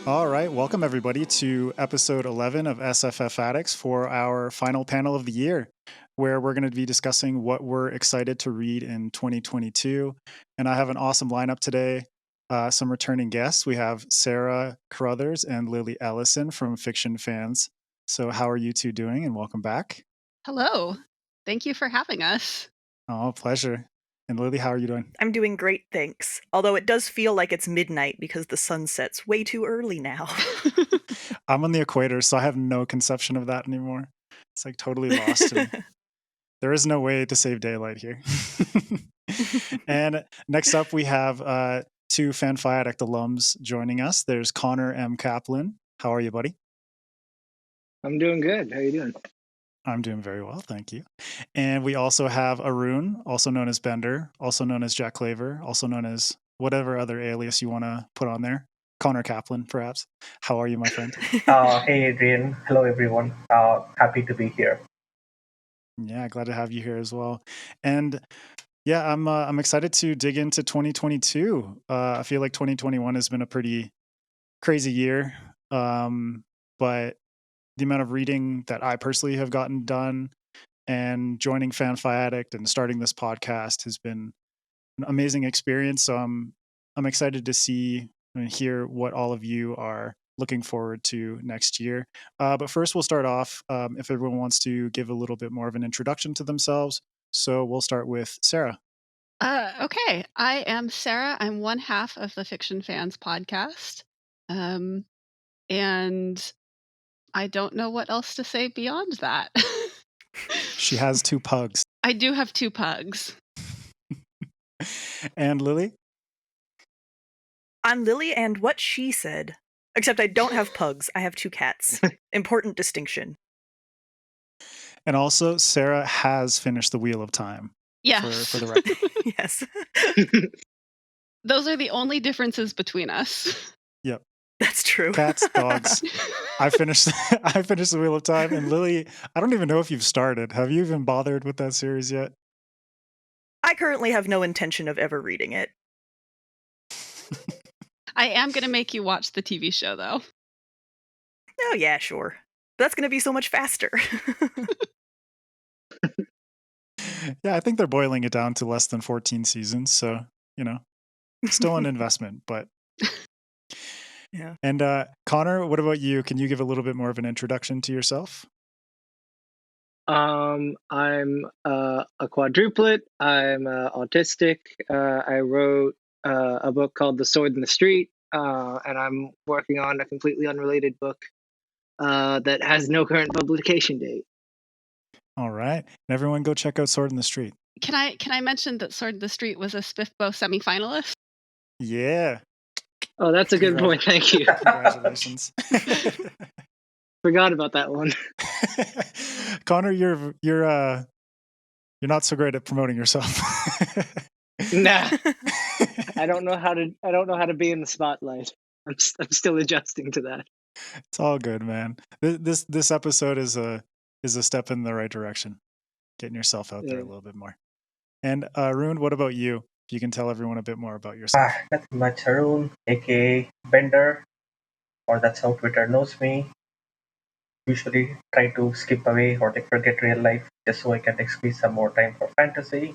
All right, welcome everybody to episode 11 of SFF Addicts for our final panel of the year, where we're going to be discussing what we're excited to read in 2022. And I have an awesome lineup today. Some returning guests. We have Sara Carothers and Lilly Ellison from Fiction Fans. So how are you two doing, and welcome back? Hello. Thank you for having us. Oh, pleasure. And Lilly, how are you doing? I'm doing great, thanks. Although it does feel like it's midnight because the sun sets way too early now. I'm on the equator, so I have no conception of that anymore. It's like totally lost to me. There is no way to save daylight here. And next up, we have two FanFiAddict alums joining us. There's Connor M Kaplan. How are you, buddy? I'm doing good. How are you doing? I'm doing very well, thank you. And we also have Arun, also known as Bender, also known as Jack Claver, also known as whatever other alias you want to put on there. Connor Kaplan, perhaps. How are you, my friend? Hey, Adrian. Hello, everyone. Happy to be here. Yeah, glad to have you here as well. And yeah, I'm excited to dig into 2022. I feel like 2021 has been a pretty crazy year, but the amount of reading that I personally have gotten done and joining FanFiAddict and starting this podcast has been an amazing experience. So I'm excited to see and hear what all of you are looking forward to next year. But first, we'll start off if everyone wants to give a little bit more of an introduction to themselves. So we'll start with Sara. Okay. I am Sara. I'm one half of the Fiction Fans podcast. And I don't know what else to say beyond that. She has two pugs. I do have two pugs. And Lilly? I'm Lilly, and what she said. Except I don't have pugs. I have two cats. Important distinction. And also, Sara has finished the Wheel of Time. Yes. For the record. Yes. Those are the only differences between us. Yep. That's true. Cats, dogs. I finished the Wheel of Time. And Lilly, I don't even know if you've started. Have you even bothered with that series yet? I currently have no intention of ever reading it. I am going to make you watch the TV show, though. Oh, yeah, sure. That's going to be so much faster. Yeah, I think they're boiling it down to less than 14 seasons. So, still an investment, but... Yeah. And Connor, what about you? Can you give a little bit more of an introduction to yourself? I'm a quadruplet. I'm autistic. I wrote a book called The Sword in the Street, and I'm working on a completely unrelated book that has no current publication date. All right. And everyone go check out Sword in the Street. Can I mention that Sword in the Street was a SFF semi-finalist? Yeah. Oh, that's a good point. Thank you. Congratulations. Forgot about that one. Connor, you're not so great at promoting yourself. Nah. I don't know how to be in the spotlight. I'm still adjusting to that. It's all good, man. This episode is a step in the right direction. Getting yourself out there a little bit more. And Arun, what about you? If you can tell everyone a bit more about yourself. Nothing much. Arun, aka Bender, or that's how Twitter knows me. Usually try to skip away or forget real life just so I can squeeze some more time for fantasy.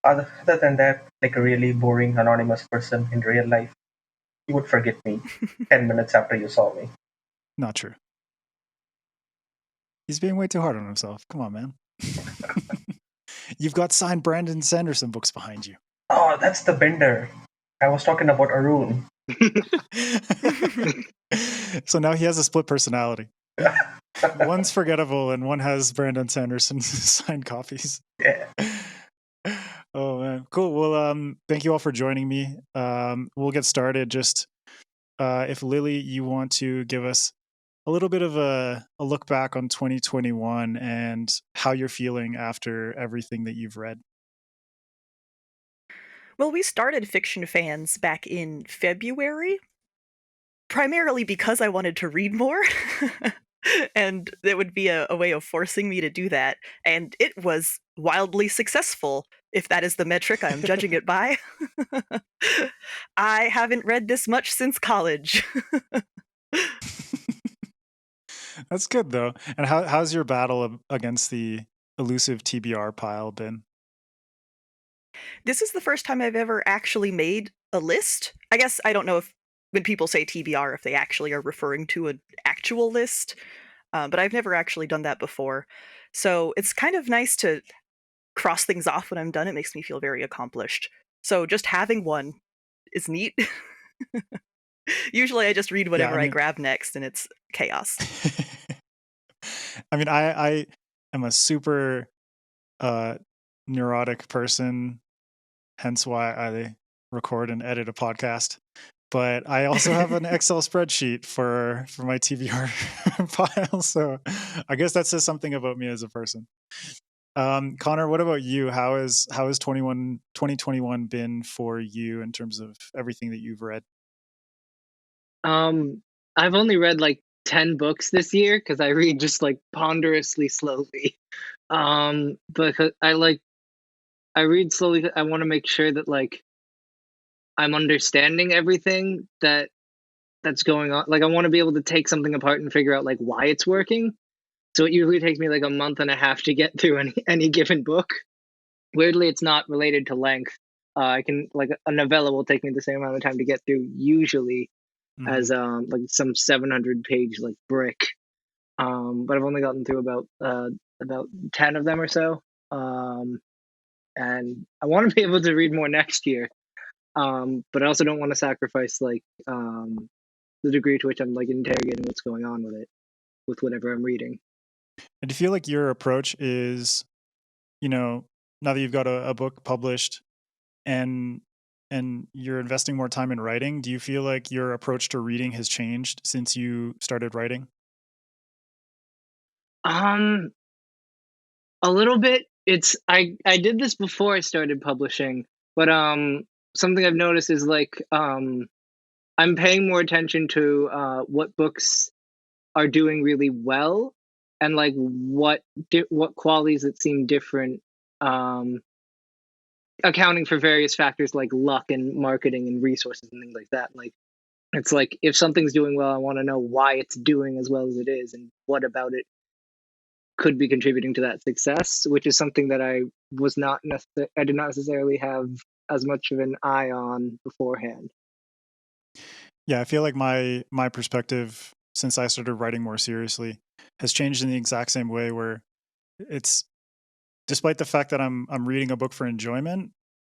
Other than that, like a really boring anonymous person in real life, you would forget me 10 minutes after you saw me. Not true. He's being way too hard on himself. Come on, man. You've got signed Brandon Sanderson books behind you. Oh, that's the Bender. I was talking about Arun. So now he has a split personality. One's forgettable and one has Brandon Sanderson's signed copies. Yeah. Oh, man. Cool. Well, thank you all for joining me. We'll get started. Just if Lilly, you want to give us a little bit of a look back on 2021 and how you're feeling after everything that you've read. Well, we started Fiction Fans back in February, primarily because I wanted to read more. And it would be a way of forcing me to do that. And it was wildly successful, if that is the metric I'm judging it by. I haven't read this much since college. That's good though. And how's your battle against the elusive TBR pile been? This is the first time I've ever actually made a list. I guess I don't know if when people say TBR, if they actually are referring to an actual list, but I've never actually done that before. So it's kind of nice to cross things off when I'm done. It makes me feel very accomplished. So just having one is neat. Usually I just read Yeah, whatever I I mean, grab next, and it's chaos. I mean, I am a super neurotic person, hence why I record and edit a podcast. But I also have an Excel spreadsheet for my TBR file. So I guess that says something about me as a person. Connor, what about you? How has 2021 been for you in terms of everything that you've read? I've only read like 10 books this year because I read just like ponderously slowly. Because I read slowly. 'Cause I want to make sure that like I'm understanding everything that's going on. Like I want to be able to take something apart and figure out like why it's working. So it usually takes me like a month and a half to get through any given book. Weirdly, it's not related to length. I can like a novella will take me the same amount of time to get through usually as like some 700 page like brick. But I've only gotten through about 10 of them or so. And I want to be able to read more next year. But I also don't want to sacrifice like the degree to which I'm like interrogating what's going on with it, with whatever I'm reading. And do you feel like your approach is, now that you've got a book published and you're investing more time in writing, do you feel like your approach to reading has changed since you started writing? Um, a little bit. I did this before I started publishing, but something I've noticed is like I'm paying more attention to what books are doing really well and like what qualities that seem different, um accounting for various factors like luck and marketing and resources and things like that. Like it's like if something's doing well, I want to know why it's doing as well as it is and what about it could be contributing to that success, which is something that I did not necessarily have as much of an eye on beforehand. Yeah, I feel like my perspective since I started writing more seriously has changed in the exact same way, where it's, despite the fact that I'm reading a book for enjoyment,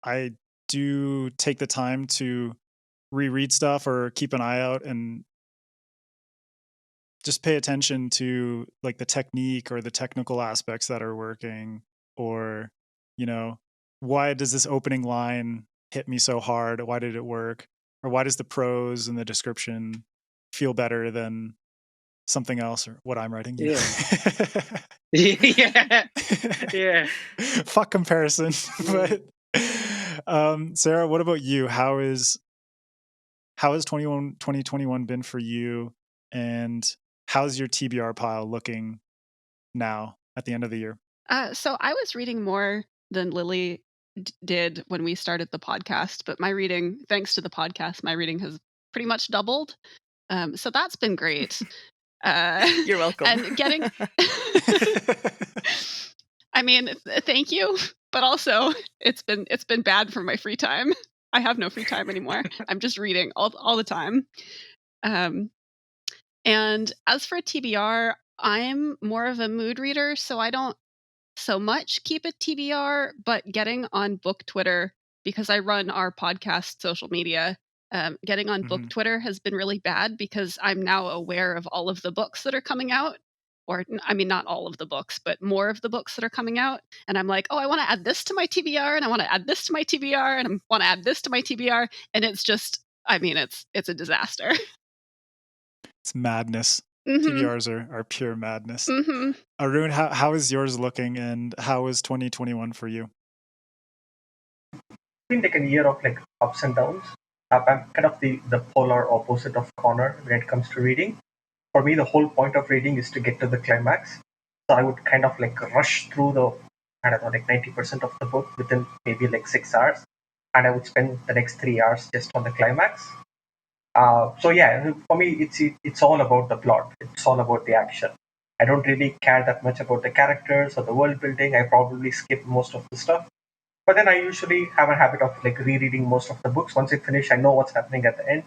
I do take the time to reread stuff or keep an eye out and just pay attention to like the technique or the technical aspects that are working, or you know why does this opening line hit me so hard, why did it work, or why does the prose and the description feel better than something else or what I'm writing. Yeah. Yeah. Yeah. Fuck comparison. But Sarah, what about you? How has 2021 been for you, and how's your TBR pile looking now at the end of the year? So I was reading more than Lilly did when we started the podcast, but my reading, thanks to the podcast, my reading has pretty much doubled. So that's been great. You're welcome. And getting, I mean, thank you, but also it's been bad for my free time. I have no free time anymore. I'm just reading all the time. And as for TBR, I'm more of a mood reader, so I don't so much keep it TBR, but getting on book Twitter, because I run our podcast social media, getting on book Twitter has been really bad because I'm now aware of all of the books that are coming out. Or, I mean, not all of the books, but more of the books that are coming out. And I'm like, oh, I want to add this to my TBR, and I want to add this to my TBR, and I want to add this to my TBR. And it's just, I mean, it's a disaster. It's madness. TBRs are pure madness. Arun, how is yours looking, and how is 2021 for you? It's been like a year of like ups and downs. I'm kind of the polar opposite of Connor when it comes to reading. For me, the whole point of reading is to get to the climax. So I would kind of like rush through the, I don't know, like 90% of the book within maybe like 6 hours. and I would spend the next 3 hours just on the climax. So yeah, for me, it's all about the plot. It's all about the action. I don't really care that much about the characters or the world building. I probably skip most of the stuff. But then I usually have a habit of like rereading most of the books. Once I finish, I know what's happening at the end.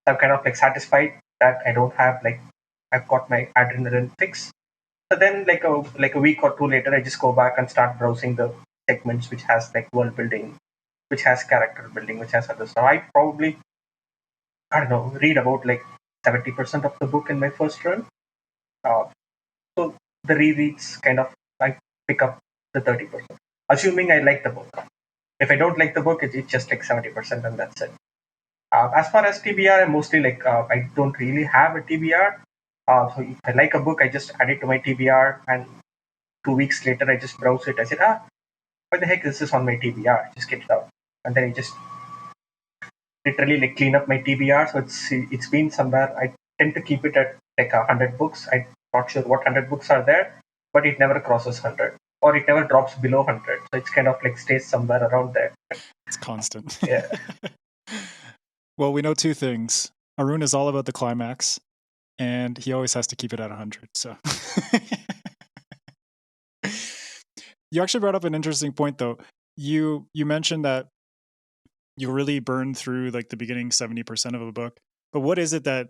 So I'm kind of like satisfied that I don't have like I've got my adrenaline fix. So then like a week or two later, I just go back and start browsing the segments which has like world building, which has character building, which has other stuff. I probably I don't know read about like 70% of the book in my first run. Uh, so the rereads kind of like pick up the 30%, assuming I like the book. If I don't like the book, it's just like 70% and that's it. As far as TBR, I'm mostly like I don't really have a TBR. So if I like a book, I just add it to my TBR, and 2 weeks later, I just browse it. I said, what the heck is this on my TBR? Just get it out, and then I just literally like clean up my TBR. So it's been somewhere. I tend to keep it at like 100 books. I'm not sure what 100 books are there, but it never crosses 100, or it never drops below 100. So it's kind of like stays somewhere around there. It's constant. Yeah. Well, we know two things. Arun is all about the climax, and he always has to keep it at 100. So you actually brought up an interesting point, though. You mentioned that you really burn through like the beginning 70% of a book, but what is it that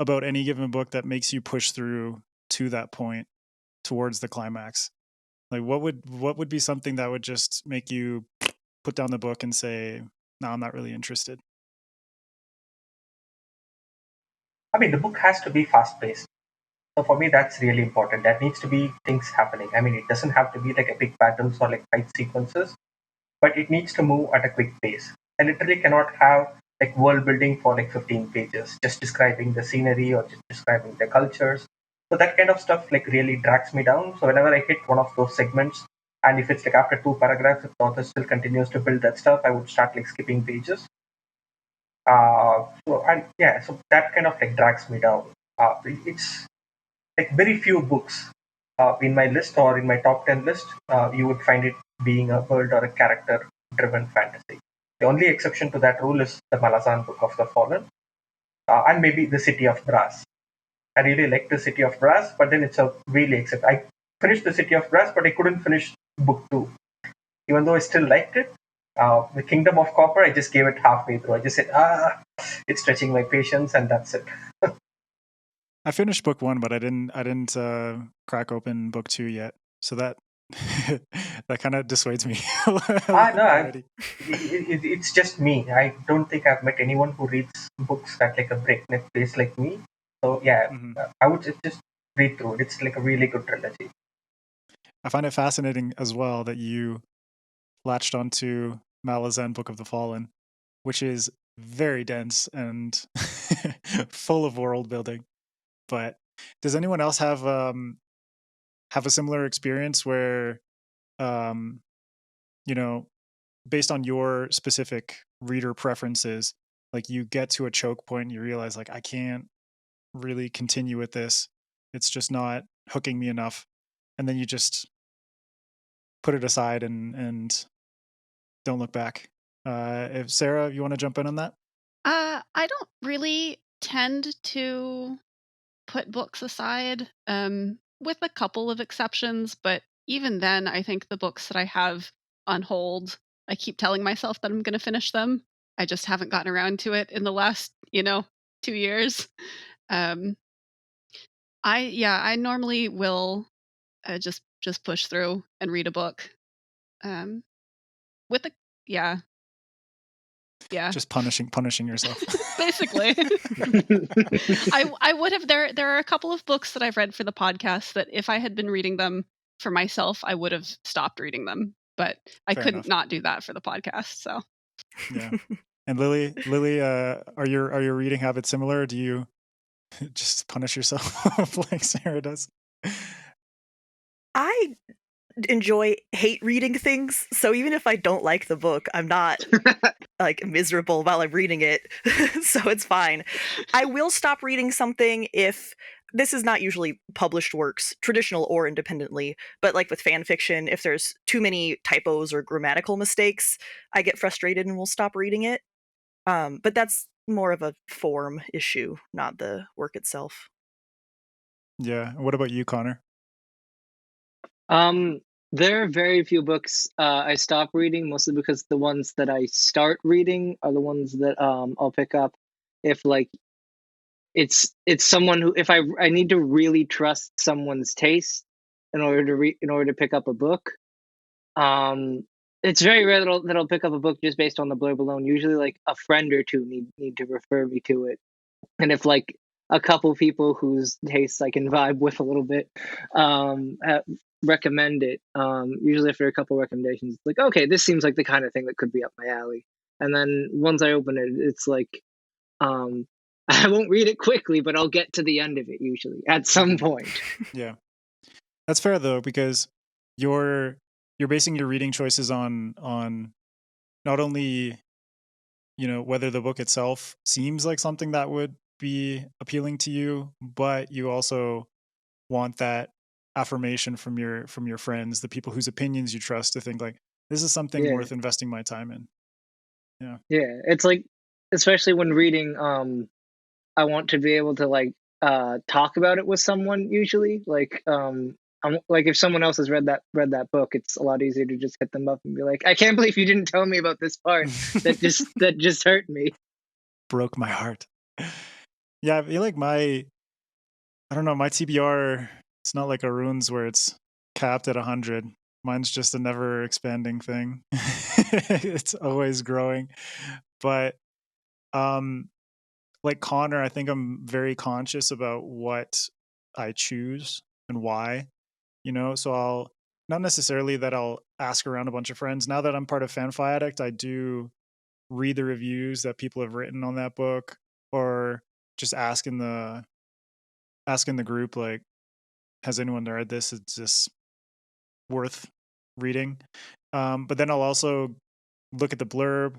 about any given book that makes you push through to that point towards the climax? Like what would be something that would just make you put down the book and say, no, I'm not really interested? I mean, the book has to be fast paced. So for me, that's really important. There needs to be things happening. I mean, it doesn't have to be like epic battles or like fight sequences, but it needs to move at a quick pace. I literally cannot have like world building for like 15 pages, just describing the scenery or just describing the cultures. So that kind of stuff like really drags me down. So whenever I hit one of those segments, and if it's like after 2 paragraphs, if the author still continues to build that stuff, I would start like skipping pages. So that kind of like drags me down. It's like very few books in my list or in my top 10 list, you would find it being a world or a character driven fantasy. The only exception to that rule is the Malazan Book of the Fallen, and maybe the City of Brass. I really like the City of Brass, but then it's a really except. I finished the City of Brass, but I couldn't finish book 2, even though I still liked it. The Kingdom of Copper, I just gave it halfway through. I just said, it's stretching my patience, and that's it. I finished book 1, but I didn't crack open book 2 yet. So that that kind of dissuades me. No, it's just me. I don't think I've met anyone who reads books at like a breakneck pace like me. So yeah, I would just read through it. It's like a really good trilogy. I find it fascinating as well that you latched onto Malazan Book of the Fallen, which is very dense and full of world building. But does anyone else have a similar experience where, based on your specific reader preferences, like you get to a choke point and you realize like, I can't really continue with this. It's just not hooking me enough. And then you just put it aside and don't look back. If Sarah, you want to jump in on that? I don't really tend to put books aside, with a couple of exceptions, but even then, I think the books that I have on hold, I keep telling myself that I'm going to finish them. I just haven't gotten around to it in the last, 2 years. I normally will just push through and read a book. With a yeah. Just punishing yourself. Basically. I would have there are a couple of books that I've read for the podcast that if I had been reading them for myself, I would have stopped reading them. But I couldn't not do that for the podcast. So yeah. And Lily, are your reading habits similar? Or do you just punish yourself like Sarah does? I hate reading things, so even if I don't like the book, I'm not like miserable while I'm reading it, so it's fine. I will stop reading something if this is not usually published works, traditional or independently, but like with fan fiction, if there's too many typos or grammatical mistakes, I get frustrated and will stop reading it. But that's more of a form issue, not the work itself. Yeah. What about you, Connor? There are very few books I stop reading, mostly because the ones that I start reading are the ones that I'll pick up if like it's someone who, if I need to really trust someone's taste in order to pick up a book. It's very rare that I'll pick up a book just based on the blurb alone. Usually like a friend or two need to refer me to it. And if like a couple people whose tastes I can vibe with a little bit recommend it, usually after a couple recommendations, it's like, okay, this seems like the kind of thing that could be up my alley. And then once I open it, it's like, I won't read it quickly, but I'll get to the end of it usually at some point. Yeah. That's fair though, because you're basing your reading choices on not only, you know, whether the book itself seems like something that would be appealing to you, but you also want that affirmation from your friends, the people whose opinions you trust, to think like, this is something Yeah. worth investing my time in. Yeah. Yeah, it's like, especially when reading, I want to be able to like talk about it with someone usually. Like like if someone else has read that book, it's a lot easier to just hit them up and be like, I can't believe you didn't tell me about this part that just hurt me. Broke my heart. Yeah, I feel like my TBR, it's not like Arun's where it's capped at 100. Mine's just a never expanding thing. It's always growing. But like Connor, I think I'm very conscious about what I choose and why, you know, so I'll not necessarily that I'll ask around a bunch of friends. Now that I'm part of FanFiAddict, I do read the reviews that people have written on that book, or just ask in the group, like, has anyone read this? It's just worth reading. But then I'll also look at the blurb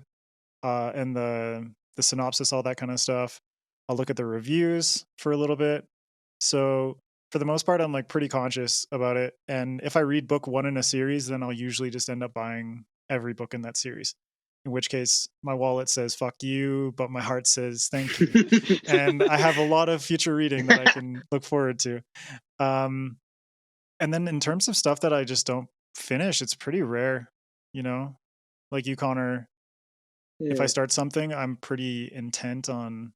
and the synopsis, all that kind of stuff. I'll look at the reviews for a little bit. So for the most part, I'm like pretty conscious about it. And if I read book one in a series, then I'll usually just end up buying every book in that series. In which case, my wallet says "fuck you," but my heart says "thank you." And I have a lot of future reading that I can look forward to. And then in terms of stuff that I just don't finish, it's pretty rare, you know. Like you, Connor. If I start something, I'm pretty intent on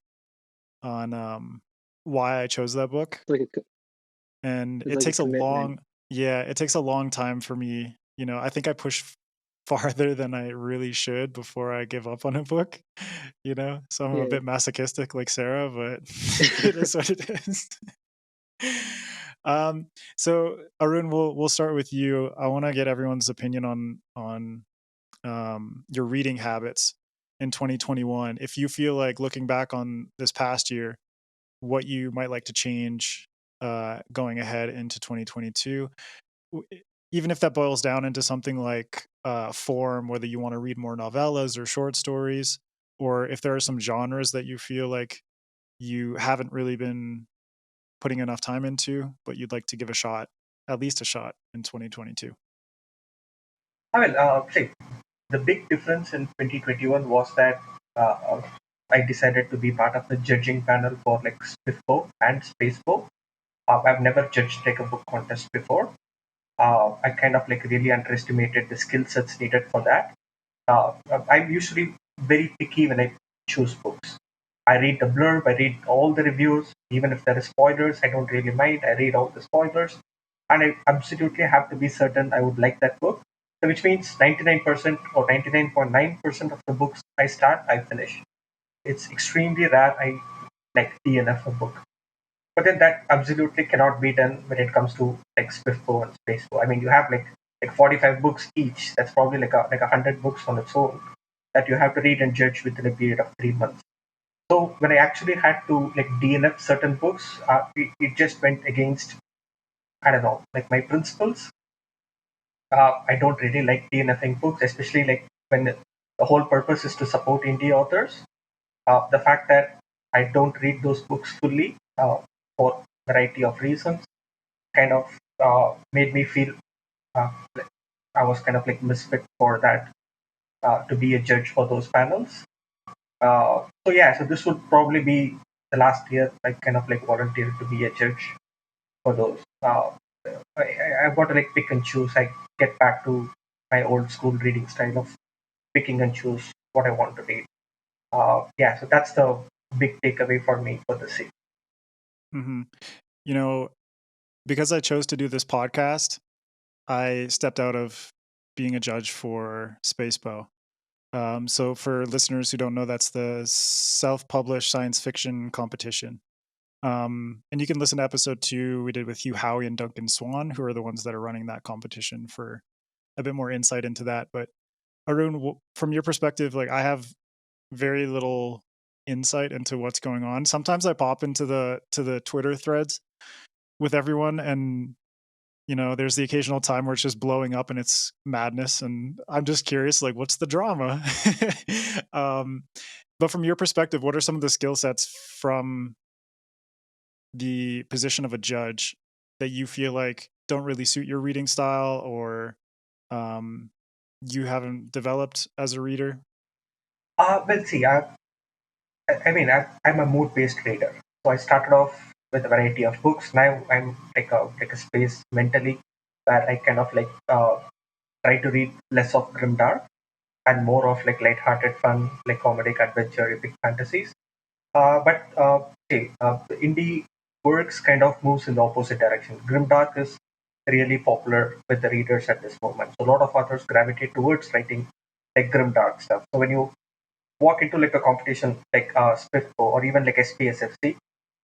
why I chose that book. And it takes a long time for me. You know, I think I push farther than I really should before I give up on a book, you know? So I'm a bit masochistic like Sara, but it is what it is. So Arun, we'll start with you. I want to get everyone's opinion on your reading habits in 2021. If you feel like, looking back on this past year, what you might like to change going ahead into 2022, even if that boils down into something like form, whether you want to read more novellas or short stories, or if there are some genres that you feel like you haven't really been putting enough time into, but you'd like to give at least a shot in 2022. I mean, see, the big difference in 2021 was that I decided to be part of the judging panel for like Spiffbo and Spacebo. I've never judged like a book contest before. I kind of like really underestimated the skill sets needed for that. I'm usually very picky when I choose books. I read the blurb, I read all the reviews, even if there are spoilers, I don't really mind. I read all the spoilers, and I absolutely have to be certain I would like that book. So which means 99% or 99.9% of the books I start, I finish. It's extremely rare I like DNF a book. But then that absolutely cannot be done when it comes to like Spiffbo and Spacebo. I mean, you have like 45 books each. That's probably like 100 books on its own that you have to read and judge within a period of 3 months. So when I actually had to like DNF certain books, it just went against, I don't know, like my principles. I don't really like DNFing books, especially like when the whole purpose is to support indie authors. The fact that I don't read those books fully for variety of reasons, kind of made me feel like I was kind of like misfit for that to be a judge for those panels. So yeah, so this would probably be the last year I kind of like volunteered to be a judge for those. I've got to like pick and choose. I get back to my old school reading style of picking and choose what I want to read. Yeah, so that's the big takeaway for me for this year. Mm-hmm. You know, because I chose to do this podcast, I stepped out of being a judge for Spacebow. So for listeners who don't know, that's the self-published science fiction competition. And you can listen to episode 2 we did with Hugh Howey and Duncan Swan, who are the ones that are running that competition, for a bit more insight into that. But Arun, from your perspective, like, I have very little insight into what's going on. Sometimes I pop into the Twitter threads with everyone, and there's the occasional time where it's just blowing up and it's madness, and I'm just curious, like, what's the drama? But from your perspective, what are some of the skill sets from the position of a judge that you feel like don't really suit your reading style, or you haven't developed as a reader? Well, see, I'm a mood-based reader. So I started off with a variety of books. Now I'm like a space mentally where I kind of like try to read less of grimdark and more of like light-hearted fun, like comedic adventure, epic fantasies. The indie works kind of moves in the opposite direction. Grimdark is really popular with the readers at this moment. So a lot of authors gravitate towards writing like grimdark stuff. So when you walk into like a competition like SPIFCO or even like SPSFC,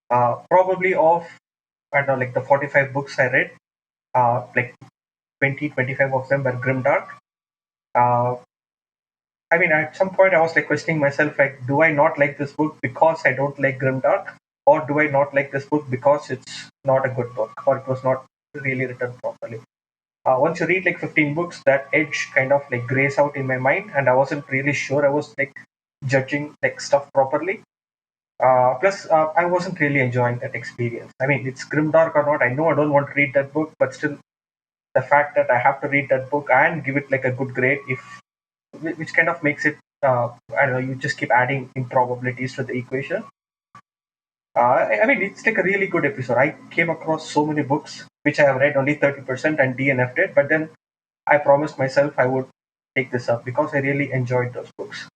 probably of, I don't know, like the 45 books I read, like 25 of them were grimdark. At some point I was like questioning myself, like, do I not like this book because I don't like grimdark, or do I not like this book because it's not a good book, or it was not really written properly? Once you read like 15 books, that edge kind of like grays out in my mind, and I wasn't really sure I was like judging like stuff properly. Plus, I wasn't really enjoying that experience. I mean, it's grimdark or not, I know I don't want to read that book, but still, the fact that I have to read that book and give it like a good grade, which kind of makes it, I don't know, you just keep adding improbabilities to the equation. It's like a really good episode. I came across so many books which I have read only 30% and DNF'd it, but then I promised myself I would take this up because I really enjoyed those books.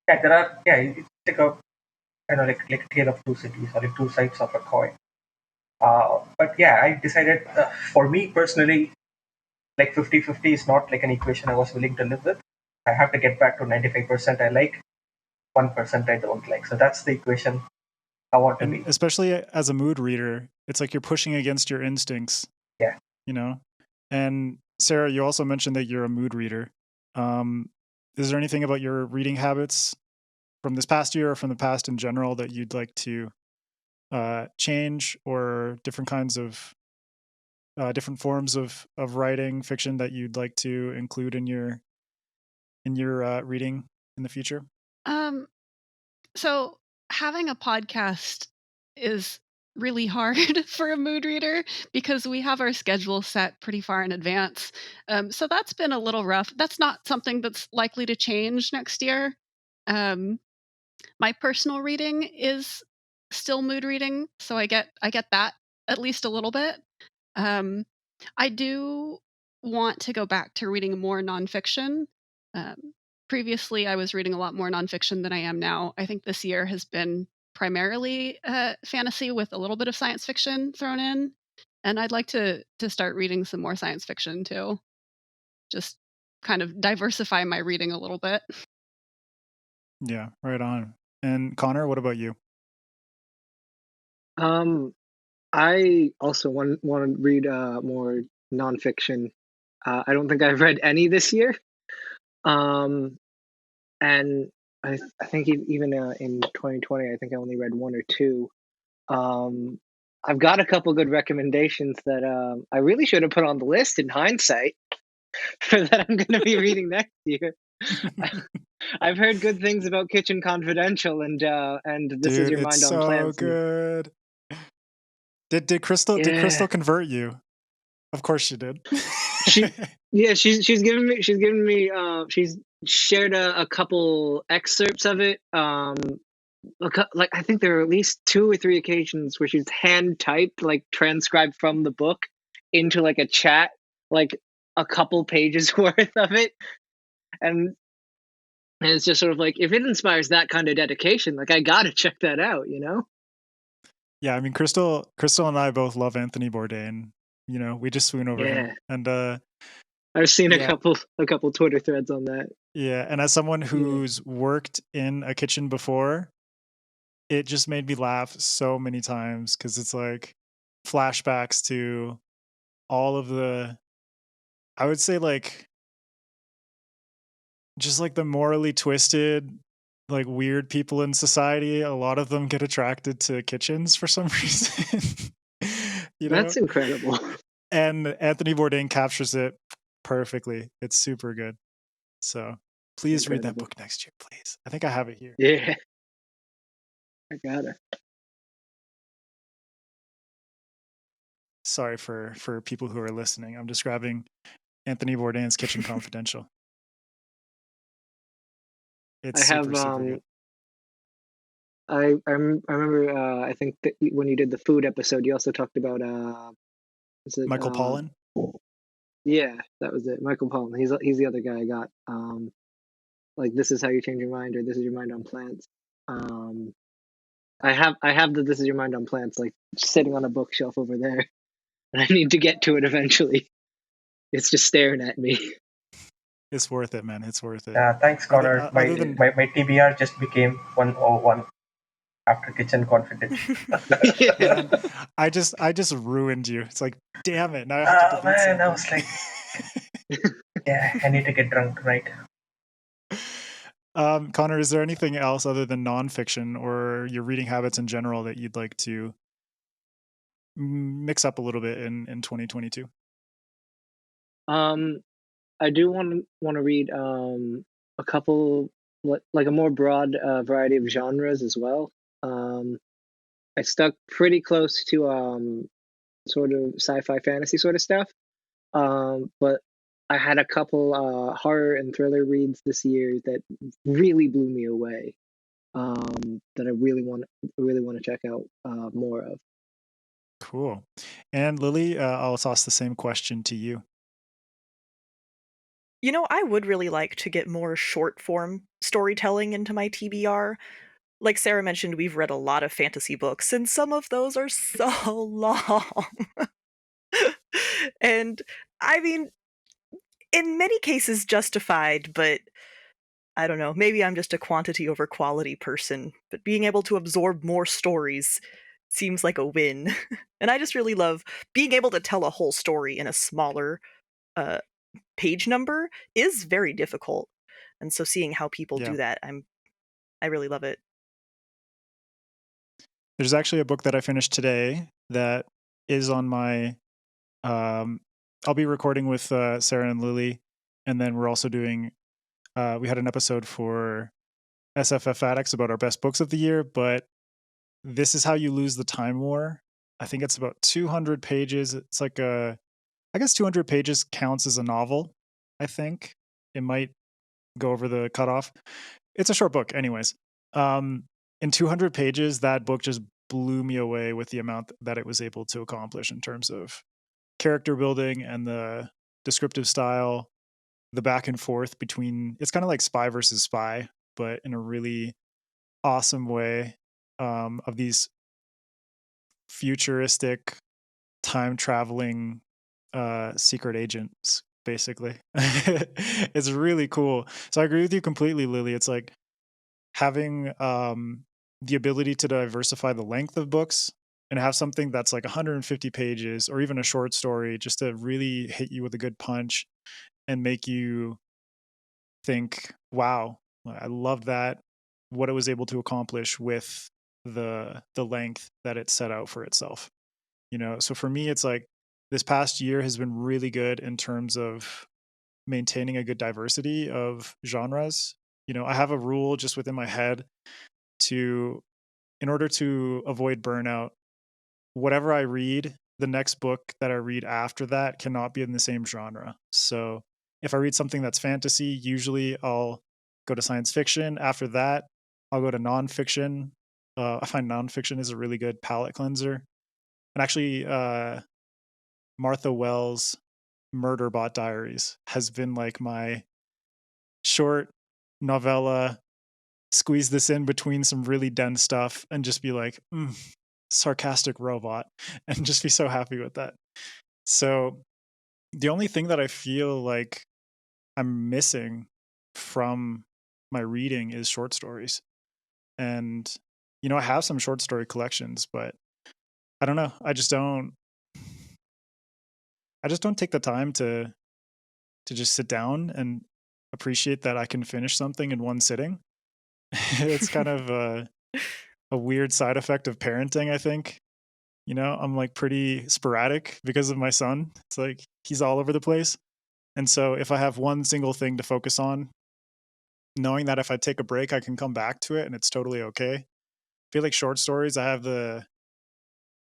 It's like a, like a tale of two cities, or like two sides of a coin. But yeah, I decided, for me personally, like 50-50 is not like an equation I was willing to live with. I have to get back to 95% I like, 1% I don't like. So that's the equation I want to And be. especially as a mood reader, it's like you're pushing against your instincts. Yeah. And Sara, you also mentioned that you're a mood reader. Is there anything about your reading habits from this past year or from the past in general that you'd like to change, or different kinds of different forms of writing fiction that you'd like to include in your reading in the future? So having a podcast is really hard for a mood reader because we have our schedule set pretty far in advance. So that's been a little rough. That's not something that's likely to change next year. My personal reading is still mood reading, so I get that at least a little bit. I do want to go back to reading more nonfiction. Previously, I was reading a lot more nonfiction than I am now. I think this year has been primarily fantasy with a little bit of science fiction thrown in, and I'd like to start reading some more science fiction too. Just kind of diversify my reading a little bit. Yeah, right on. And Connor, what about you? I also want to read more nonfiction. I don't think I've read any this year. And I think even in 2020, I think I only read one or two. I've got a couple good recommendations that I really should have put on the list in hindsight for that I'm going to be reading next year. I've heard good things about Kitchen Confidential and This Is Dude, Your it's Mind on so Plants. good. Did Crystal Yeah. convert you? Of course she did. She's given me she's shared a couple excerpts of it. Like I think there are at least 2 or 3 occasions where she's hand typed, like transcribed from the book into like a chat, like a couple pages worth of it. And it's just sort of like, if it inspires that kind of dedication, like I gotta check that out, you know? Yeah, I mean, Crystal and I both love Anthony Bourdain. You know, we just swoon over him. Yeah. And I've seen yeah, a couple Twitter threads on that. yeah. And as someone Yeah. who's worked in a kitchen before, it just made me laugh so many times because it's like flashbacks to all of the, I would say, like, just like the morally twisted, like weird people in society. A lot of them get attracted to kitchens for some reason. You know? That's incredible. And Anthony Bourdain captures it perfectly. It's super good. So please read that Incredible. book next year, please. I think I have it here. Yeah. I gotta. Sorry for people who are listening. I'm just grabbing Anthony Bourdain's Kitchen Confidential. It's I have super good. I remember I think that when you did the food episode, you also talked about is it Michael Pollan. Yeah, that was it. Michael Pollan. He's the other guy I got. Like This Is How You Change Your Mind, or This Is Your Mind on Plants. I have the This Is Your Mind on Plants like sitting on a bookshelf over there, and I need to get to it eventually. It's just staring at me. It's worth it, man. It's worth it. Thanks, Connor. Other than My TBR just became 101 after Kitchen Confidential. man, I just ruined you. It's like, damn it. Now I have to delete man, something. I was like, yeah, I need to get drunk tonight. Connor, is there anything else other than nonfiction or your reading habits in general that you'd like to mix up a little bit in 2022? I do want to read a couple, like a more broad variety of genres as well. I stuck pretty close to sort of sci-fi fantasy sort of stuff. But I had a couple horror and thriller reads this year that really blew me away. That I really want to check out more of. Cool. And Lily, I'll toss the same question to you. You know, I would really like to get more short form storytelling into my TBR. Like Sarah mentioned, we've read a lot of fantasy books, and some of those are so long. And I mean, in many cases justified, but I don't know, maybe I'm just a quantity over quality person, but being able to absorb more stories seems like a win. And I just really love being able to tell a whole story in a smaller page number is very difficult. And so seeing how people Yeah. do that, I really love it. There's actually a book that I finished today that is on my I'll be recording with Sarah and Lily, and then we're also doing we had an episode for SFF Addicts about our best books of the year, but This Is How You Lose the Time War. I think it's about 200 pages. It's like I guess 200 pages counts as a novel. I think it might go over the cutoff. It's a short book anyways. In 200 pages, that book just blew me away with the amount that it was able to accomplish in terms of character building and the descriptive style, the back and forth between, it's kind of like spy versus spy, but in a really awesome way, of these futuristic time traveling secret agents, basically. It's really cool. So I agree with you completely, Lily. It's like having the ability to diversify the length of books and have something that's like 150 pages or even a short story just to really hit you with a good punch and make you think, wow, I love that, what it was able to accomplish with the length that it set out for itself. You know, so for me, it's like this past year has been really good in terms of maintaining a good diversity of genres. You know, I have a rule just within my head in order to avoid burnout, whatever I read, the next book that I read after that cannot be in the same genre. So if I read something that's fantasy, usually I'll go to science fiction. After that, I'll go to nonfiction. I find nonfiction is a really good palate cleanser. And actually, Martha Wells' Murderbot Diaries has been like my short novella, squeeze this in between some really dense stuff and just be like, sarcastic robot, and just be so happy with that. So the only thing that I feel like I'm missing from my reading is short stories. And, I have some short story collections, but I don't know. I just don't take the time to just sit down and appreciate that I can finish something in one sitting. It's kind of a weird side effect of parenting, I think. I'm like pretty sporadic because of my son. It's like he's all over the place. And so if I have one single thing to focus on, knowing that if I take a break, I can come back to it and it's totally okay. I feel like short stories, I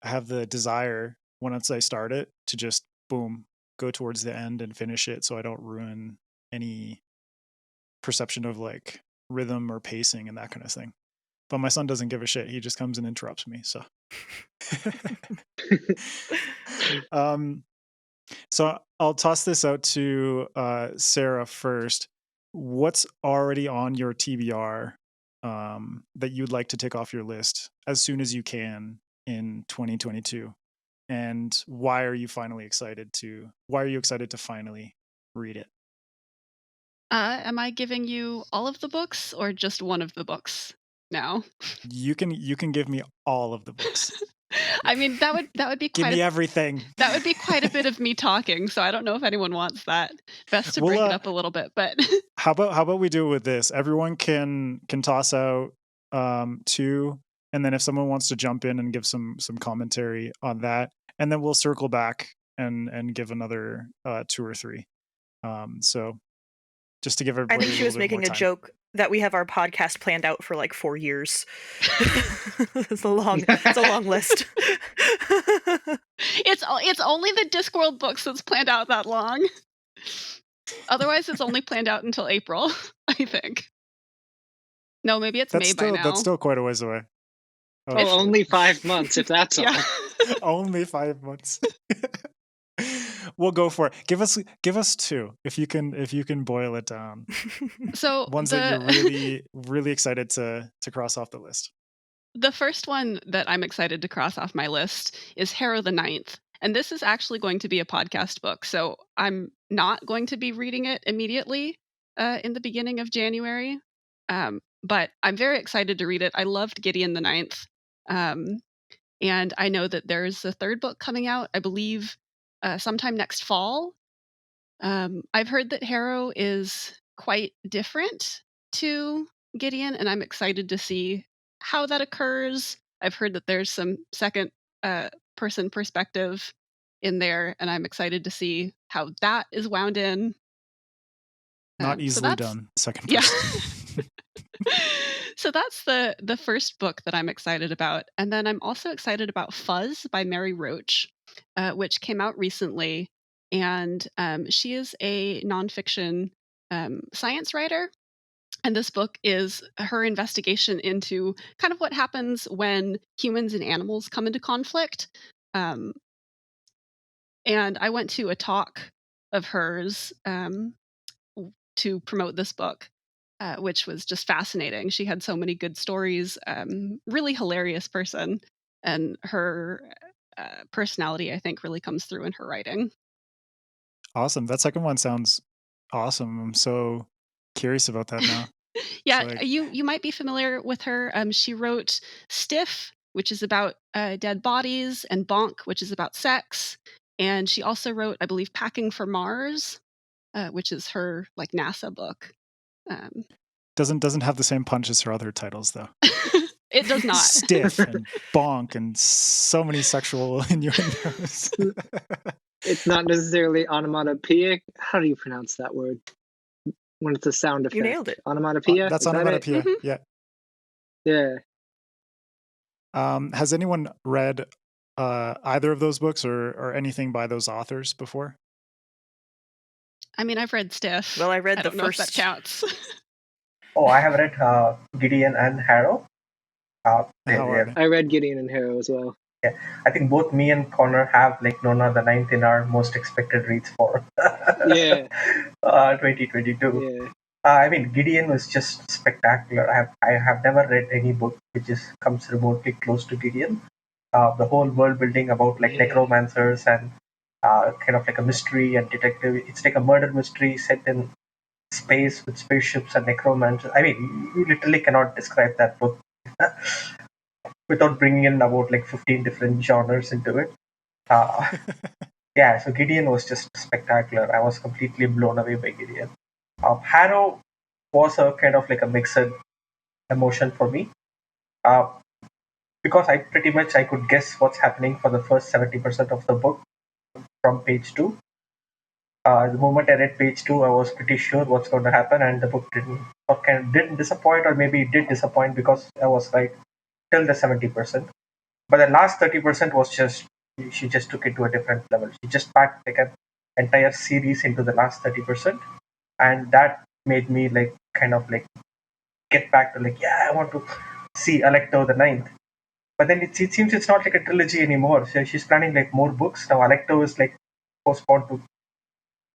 have the desire once I start it to just boom, go towards the end and finish it so I don't ruin any perception of like rhythm or pacing and that kind of thing. But my son doesn't give a shit. He just comes and interrupts me. So so I'll toss this out to Sara first. What's already on your TBR that you'd like to take off your list as soon as you can in 2022? And why are you excited to finally read it? Am I giving you all of the books or just one of the books now? You can give me all of the books. I mean, that would be give quite me everything. That would be quite a bit of me talking, so I don't know if anyone wants that. Best to break it up a little bit, but how about we do it with this? Everyone can toss out 2, and then if someone wants to jump in and give some commentary on that, and then we'll circle back and give another 2 or 3. So just to give everybody. I think she was making a joke that we have our podcast planned out for like 4 years. It's a long list. It's only the Discworld books that's planned out that long. Otherwise, it's only planned out until April, I think. No, maybe it's May by now. That's still quite a ways away. Only 5 months, if that's all. Only 5 months. We'll go for it. Give us 2 if you can boil it down. So ones that you're really really excited to cross off the list. The first one that I'm excited to cross off my list is Harrow the Ninth, and this is actually going to be a podcast book. So I'm not going to be reading it immediately in the beginning of January, but I'm very excited to read it. I loved Gideon the Ninth, and I know that there's a 3rd book coming out, I believe, sometime next fall. I've heard that Harrow is quite different to Gideon, and I'm excited to see how that occurs. I've heard that there's some second person perspective in there, and I'm excited to see how that is wound in. Not easily done. Second person. Yeah. So that's the first book that I'm excited about. And then I'm also excited about Fuzz by Mary Roach, which came out recently. And she is a nonfiction science writer. And this book is her investigation into kind of what happens when humans and animals come into conflict. And I went to a talk of hers to promote this book, which was just fascinating. She had so many good stories, really hilarious person, and her personality, I think, really comes through in her writing. Awesome. That second one sounds awesome. I'm so curious about that now. Yeah, you might be familiar with her. She wrote Stiff, which is about dead bodies, and Bonk, which is about sex. And she also wrote, I believe, Packing for Mars, which is her like NASA book. Doesn't have the same punch as her other titles, though. It does not. Stiff and Bonk and so many sexual innuendos. It's not necessarily onomatopoeic. How do you pronounce that word? When it's a sound effect. You nailed it. Onomatopoeia? That's onomatopoeia. Mm-hmm. Yeah. Yeah. Has anyone read either of those books or anything by those authors before? I mean, I've read Stiff. Well, I read I the don't know if that first. counts. Oh, I have read Gideon and Harrow. How are they? I read Gideon and Harrow as well. Yeah, I think both me and Connor have like Nona the Ninth in our most expected reads for Yeah, 2022. yeah. I mean, Gideon was just spectacular. I have never read any book which comes remotely close to Gideon. The whole world building about like Yeah. necromancers and kind of like a mystery and detective. It's like a murder mystery set in space with spaceships and necromancers. I mean, you literally cannot describe that book without bringing in about like 15 different genres into it. Uh, yeah, so Gideon was just spectacular. I was completely blown away by Gideon. Harrow was a kind of like a mixed emotion for me uh, because I could guess what's happening for the first 70% of the book from page 2. The moment I read page 2, I was pretty sure what's going to happen, and the book didn't disappoint, or maybe it did disappoint because I was right till the 70%. But the last 30% was just, she just took it to a different level. She just packed like an entire series into the last 30%, and that made me like kind of like get back to like, yeah, I want to see Alecto the Ninth. But then it seems it's not like a trilogy anymore. So she's planning like more books now. Alecto is like postponed to,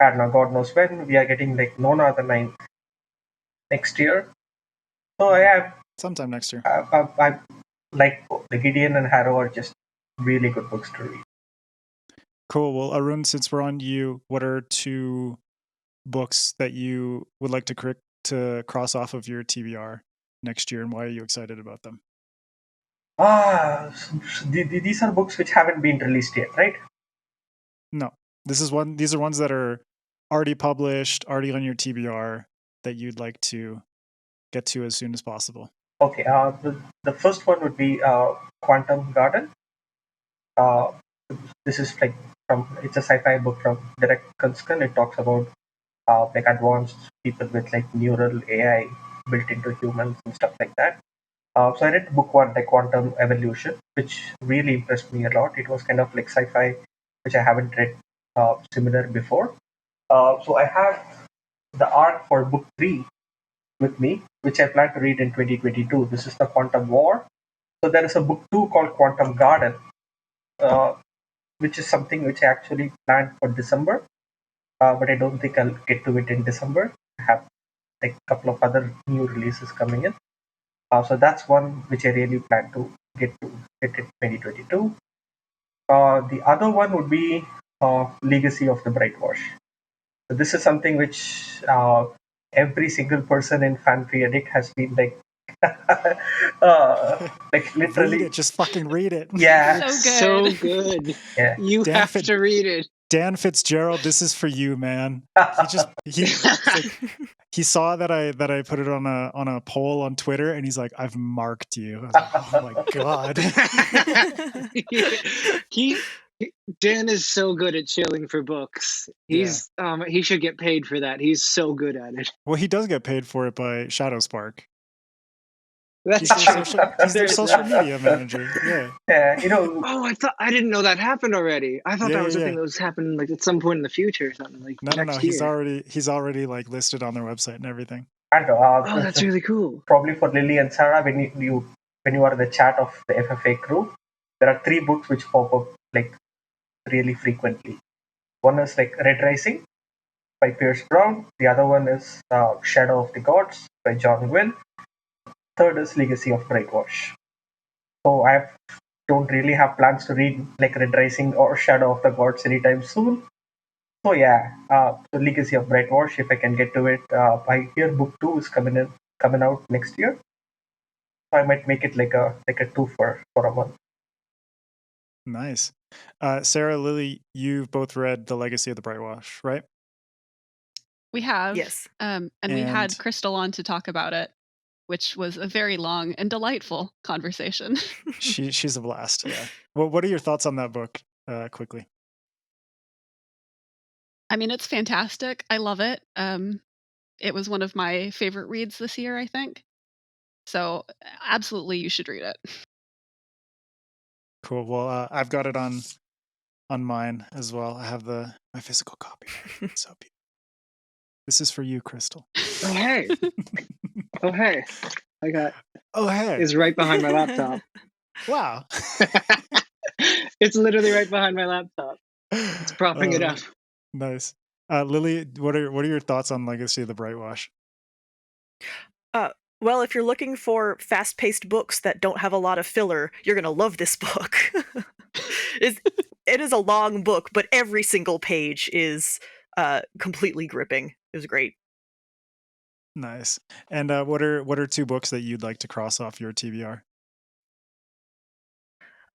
I don't know, God knows when. We are getting like Nona the Ninth next year. So yeah, Sometime next year. I like the Gideon and Harrow are just really good books to read. Cool. Well, Arun, since we're on you, what are 2 books that you would like to cross off of your TBR next year, and why are you excited about them? These are books which haven't been released yet, right? No, these are ones that are already published, already on your TBR that you'd like to get to as soon as possible. Okay. The first one would be Quantum Garden. Uh, this is like it's a sci-fi book from Derek Kunsken. It talks about like advanced people with like neural AI built into humans and stuff like that. So I read book 1, like Quantum Evolution, which really impressed me a lot. It was kind of like sci-fi, which I haven't read similar before. So I have the arc for book 3 with me, which I plan to read in 2022. This is the Quantum War. So there is a book 2 called Quantum Garden, uh, which is something which I actually planned for December, but I don't think I'll get to it in December. I have like a couple of other new releases coming in. So that's one which I really plan to get in 2022. The other one would be Legacy of the Brightwash. So this is something which every single person in FanFiAddict has been like, like literally. Read it. Just fucking read it. Yeah. So It's so good. good. Yeah. You Dan have Fit- to read it. Dan Fitzgerald, this is for you, man. He saw that I put it on a poll on Twitter, and he's like, "I've marked you." I was like, oh my god. Dan is so good at chilling for books. He's he should get paid for that. He's so good at it. Well, he does get paid for it by Shadowspark. That's He's their There's social that. media manager. Yeah. Yeah, you know. Oh, I didn't know that happened already. I thought that was a thing that was happening like at some point in the future or something like No. next year. He's already like listed on their website and everything. And Oh, that's really cool. probably for Lilly and Sara, when you are in the chat of the FFA crew, there are 3 books which pop up like really frequently. One is like Red Rising by Pierce Brown. The other one is Shadow of the Gods by John Gwynne. Third is Legacy of Brightwash. So I don't really have plans to read like Red Rising or Shadow of the Gods anytime soon. So yeah, the Legacy of Brightwash, if I can get to it. I hear book 2 is coming out next year. So I might make it like a 2 for a month. Nice. Sarah, Lily, you've both read The Legacy of the Brightwash, right? We have. Yes. And we had Crystal on to talk about it, which was a very long and delightful conversation. She's a blast. Yeah. Well, what are your thoughts on that book? Quickly. I mean, it's fantastic. I love it. It was one of my favorite reads this year, I think. So absolutely, you should read it. Cool. Well, I've got it on mine as well. I have my physical copy. So beautiful. This is for you, Crystal. Oh hey, oh hey, I got. Oh hey, It's right behind my laptop. wow. It's literally right behind my laptop. It's propping it up. Nice. Lily, what are your thoughts on Legacy of the Brightwash? Well, if you're looking for fast-paced books that don't have a lot of filler, you're gonna love this book. It is a long book, but every single page is completely gripping. It was great. Nice. And what are 2 books that you'd like to cross off your TBR?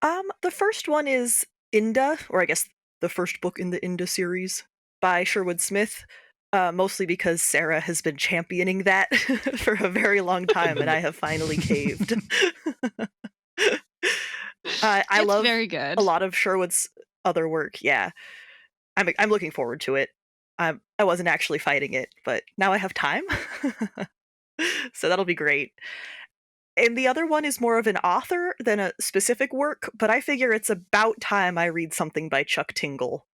The first one is Inda, or I guess the first book in the Inda series by Sherwood Smith. Mostly because Sara has been championing that for a very long time, and I have finally caved. I love very good. a lot of Sherwood's other work. Yeah, I'm looking forward to it. I wasn't actually fighting it, but now I have time, so that'll be great. And the other one is more of an author than a specific work, but I figure it's about time I read something by Chuck Tingle.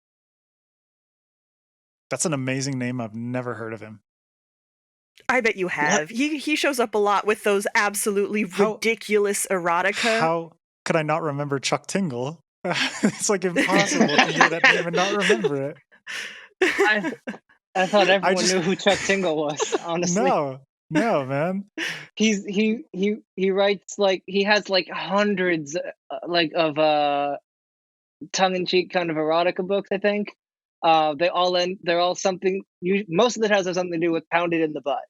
That's an amazing name. I've never heard of him. I bet you have. He shows up a lot with those absolutely ridiculous erotica. How could I not remember Chuck Tingle? It's like impossible to hear that name and not remember it. I thought everyone knew who Chuck Tingle was. Honestly, no, man. He writes like he has like hundreds of tongue-in-cheek kind of erotica books. I think. They're all something. Most of it has something to do with pounded in the butt.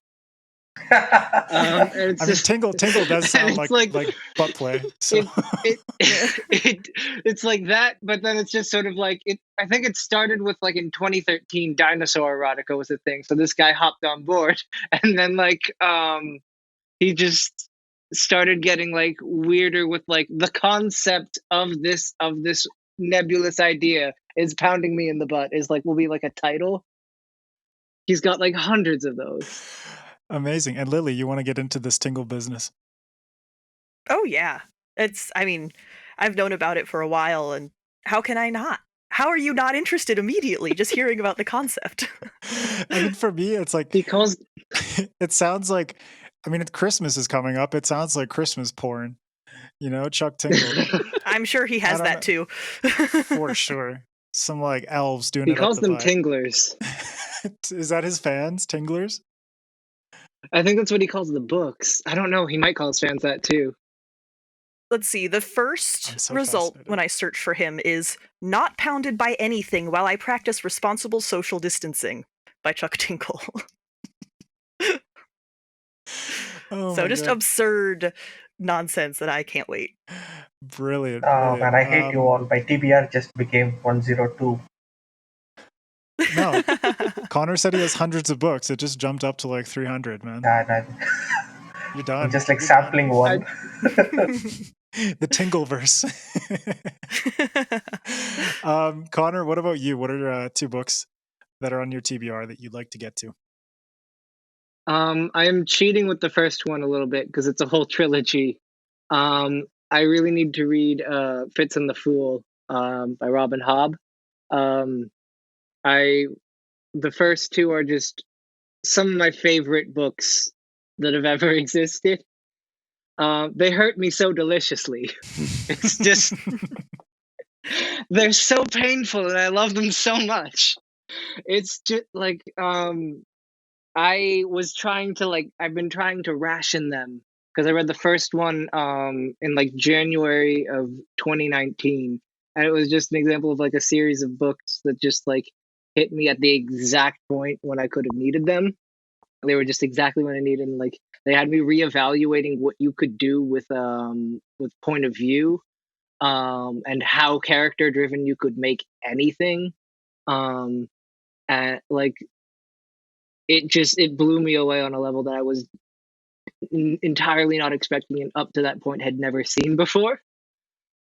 Tingle does sound like butt play. So. It's like that, but then it's just sort of like it. I think it started with like in 2013, dinosaur erotica was a thing. So this guy hopped on board, and then he just started getting like weirder with like the concept of this nebulous idea is pounding me in the butt is like will be like a title. He's got like hundreds of those. Amazing. And Lily, you want to get into this Tingle business? Oh yeah. I've known about it for a while, and how can I not? How are you not interested immediately just hearing about the concept? For me, it's like because it sounds like Christmas is coming up. It sounds like Christmas porn. Chuck Tingle. I'm sure he has that too. For sure. Some like elves doing he it. He calls them tinglers. Is that his fans? Tinglers? I think that's what he calls the books. I don't know. He might call his fans that too. Let's see. The first result when I search for him is not pounded by anything while I practice responsible social distancing by Chuck Tingle. So just absurd nonsense that I can't wait. Brilliant. Oh man, I hate you all. My TBR just became 102. No, Connor said he has hundreds of books. It just jumped up to like 300, man. You're done. I'm just like sampling one. The Tingleverse. Connor, what about you? What are 2 books that are on your TBR that you'd like to get to? I am cheating with the first one a little bit because it's a whole trilogy. I really need to read Fitz and the Fool by Robin Hobb. The first 2 are just some of my favorite books that have ever existed. They hurt me so deliciously. It's just they're so painful and I love them so much. It's just like I've been trying to ration them because I read the first one in like January of 2019, and it was just an example of like a series of books that just like hit me at the exact point when I could have needed them. They were just exactly what I needed, and like they had me reevaluating what you could do with point of view, and how character driven you could make anything, and like it blew me away on a level that I was entirely not expecting, and up to that point had never seen before.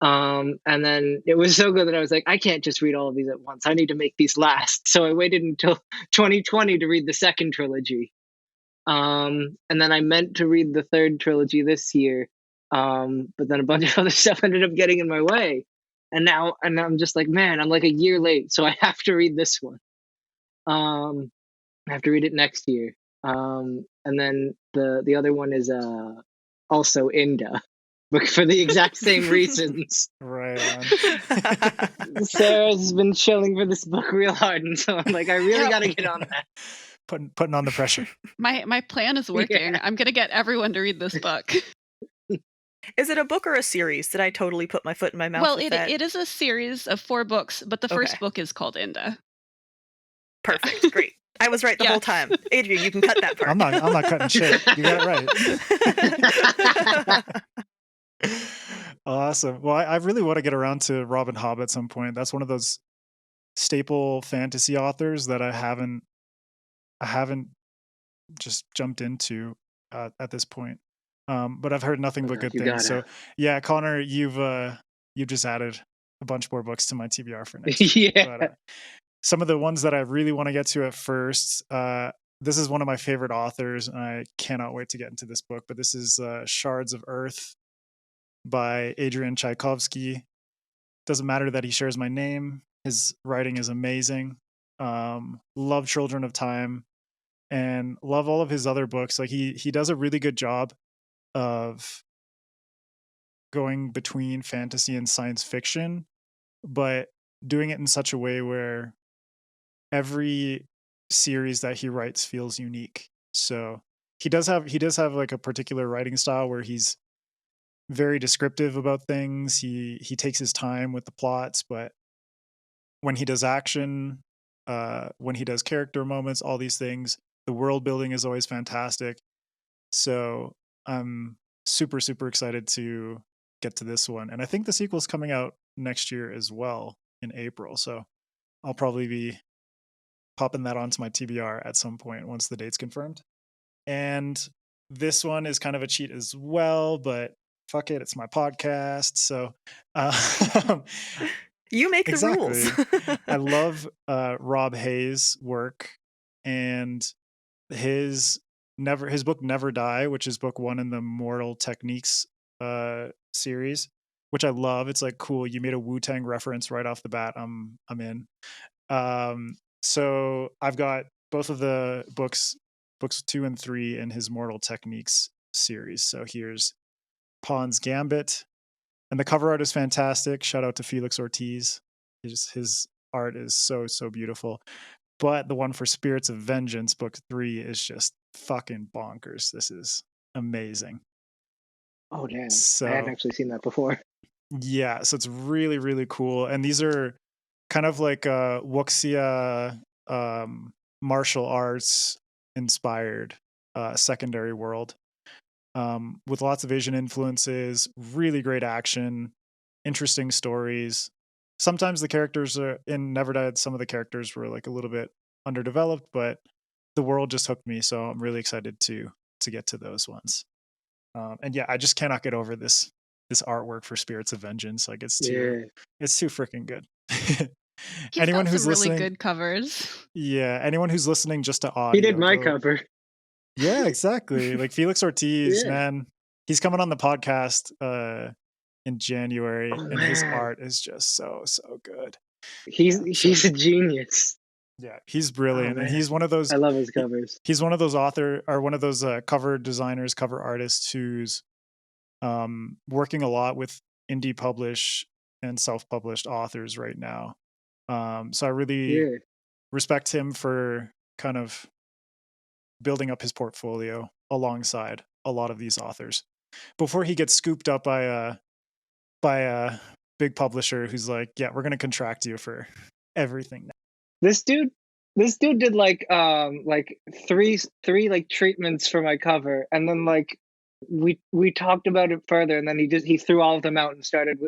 And then it was so good that I was like, I can't just read all of these at once. I need to make these last. So I waited until 2020 to read the second trilogy. And then I meant to read the third trilogy this year. But then a bunch of other stuff ended up getting in my way. And now I'm just like, man, I'm like a year late, so I have to read this one. I have to read it next year. And then the other one is also Inda, but for the exact same reasons. Right on. Sarah's been chilling for this book real hard, and so I'm like, I really got to get on that. Putting on the pressure. My plan is working. Yeah. I'm gonna get everyone to read this book. Is it a book or a series? Did I totally put my foot in my mouth? Well, with that? it is a series of 4 books, but the first Okay. book is called Inda. Perfect. Great. I was right the whole Yes. time. Adrian, you can cut that part. I'm not cutting shit. You got it right. Awesome. Well, I really want to get around to Robin Hobb at some point. That's one of those staple fantasy authors that I haven't just jumped into at this point. But I've heard nothing but good You things. So gotta. yeah, Connor, you've just added a bunch more books to my TBR for next week. Yeah. But, some of the ones that I really want to get to at first, this is one of my favorite authors, and I cannot wait to get into this book. But this is Shards of Earth by Adrian Tchaikovsky. Doesn't matter that he shares my name. His writing is amazing. Love Children of Time, and love all of his other books. Like he does a really good job of going between fantasy and science fiction, but doing it in such a way where every series that he writes feels unique. So he does have like a particular writing style where he's very descriptive about things. He takes his time with the plots, but when he does action, when he does character moments, all these things, the world building is always fantastic. So I'm super, super excited to get to this one. And I think the sequel's coming out next year as well in April. So I'll probably be popping that onto my TBR at some point once the date's confirmed. And this one is kind of a cheat as well, but fuck it, it's my podcast. So you make the rules. I love Rob Hayes' work, and his book Never Die, which is book 1 in the Mortal Techniques series, which I love. It's like, cool, you made a Wu-Tang reference right off the bat. I'm in. So I've got both of the books 2 and 3 in his Mortal Techniques series. So here's Pawn's Gambit, and the cover art is fantastic. Shout out to Felix Ortiz. His art is so, so beautiful. But the one for Spirits of Vengeance, book 3, is just fucking bonkers. This is amazing. Oh damn! So, I hadn't actually seen that before. Yeah, so it's really, really cool. And these are kind of like Wuxia martial arts inspired secondary world, with lots of Asian influences, really great action, interesting stories. Sometimes the characters are in Never Died, some of the characters were like a little bit underdeveloped, but the world just hooked me, so I'm really excited to get to those ones. And yeah, I just cannot get over this artwork for Spirits of Vengeance. Like it's too freaking good. He's anyone got who's some really listening, good covers. yeah, anyone who's listening just to audio, He did my cover. Yeah, exactly. Like Felix Ortiz, Yeah. man, he's coming on the podcast in January, Oh, and his man. art is just so good. He's a genius. Yeah, he's brilliant, and man. he's one of those. I love his covers. He's one of those one of those cover designers, cover artists who's working a lot with indie published and self-published authors right now. So I really respect him for kind of building up his portfolio alongside a lot of these authors before he gets scooped up by a big publisher who's like, yeah, we're going to contract you for everything now. This dude did like three like treatments for my cover, and then like we talked about it further, and then he threw all of them out and started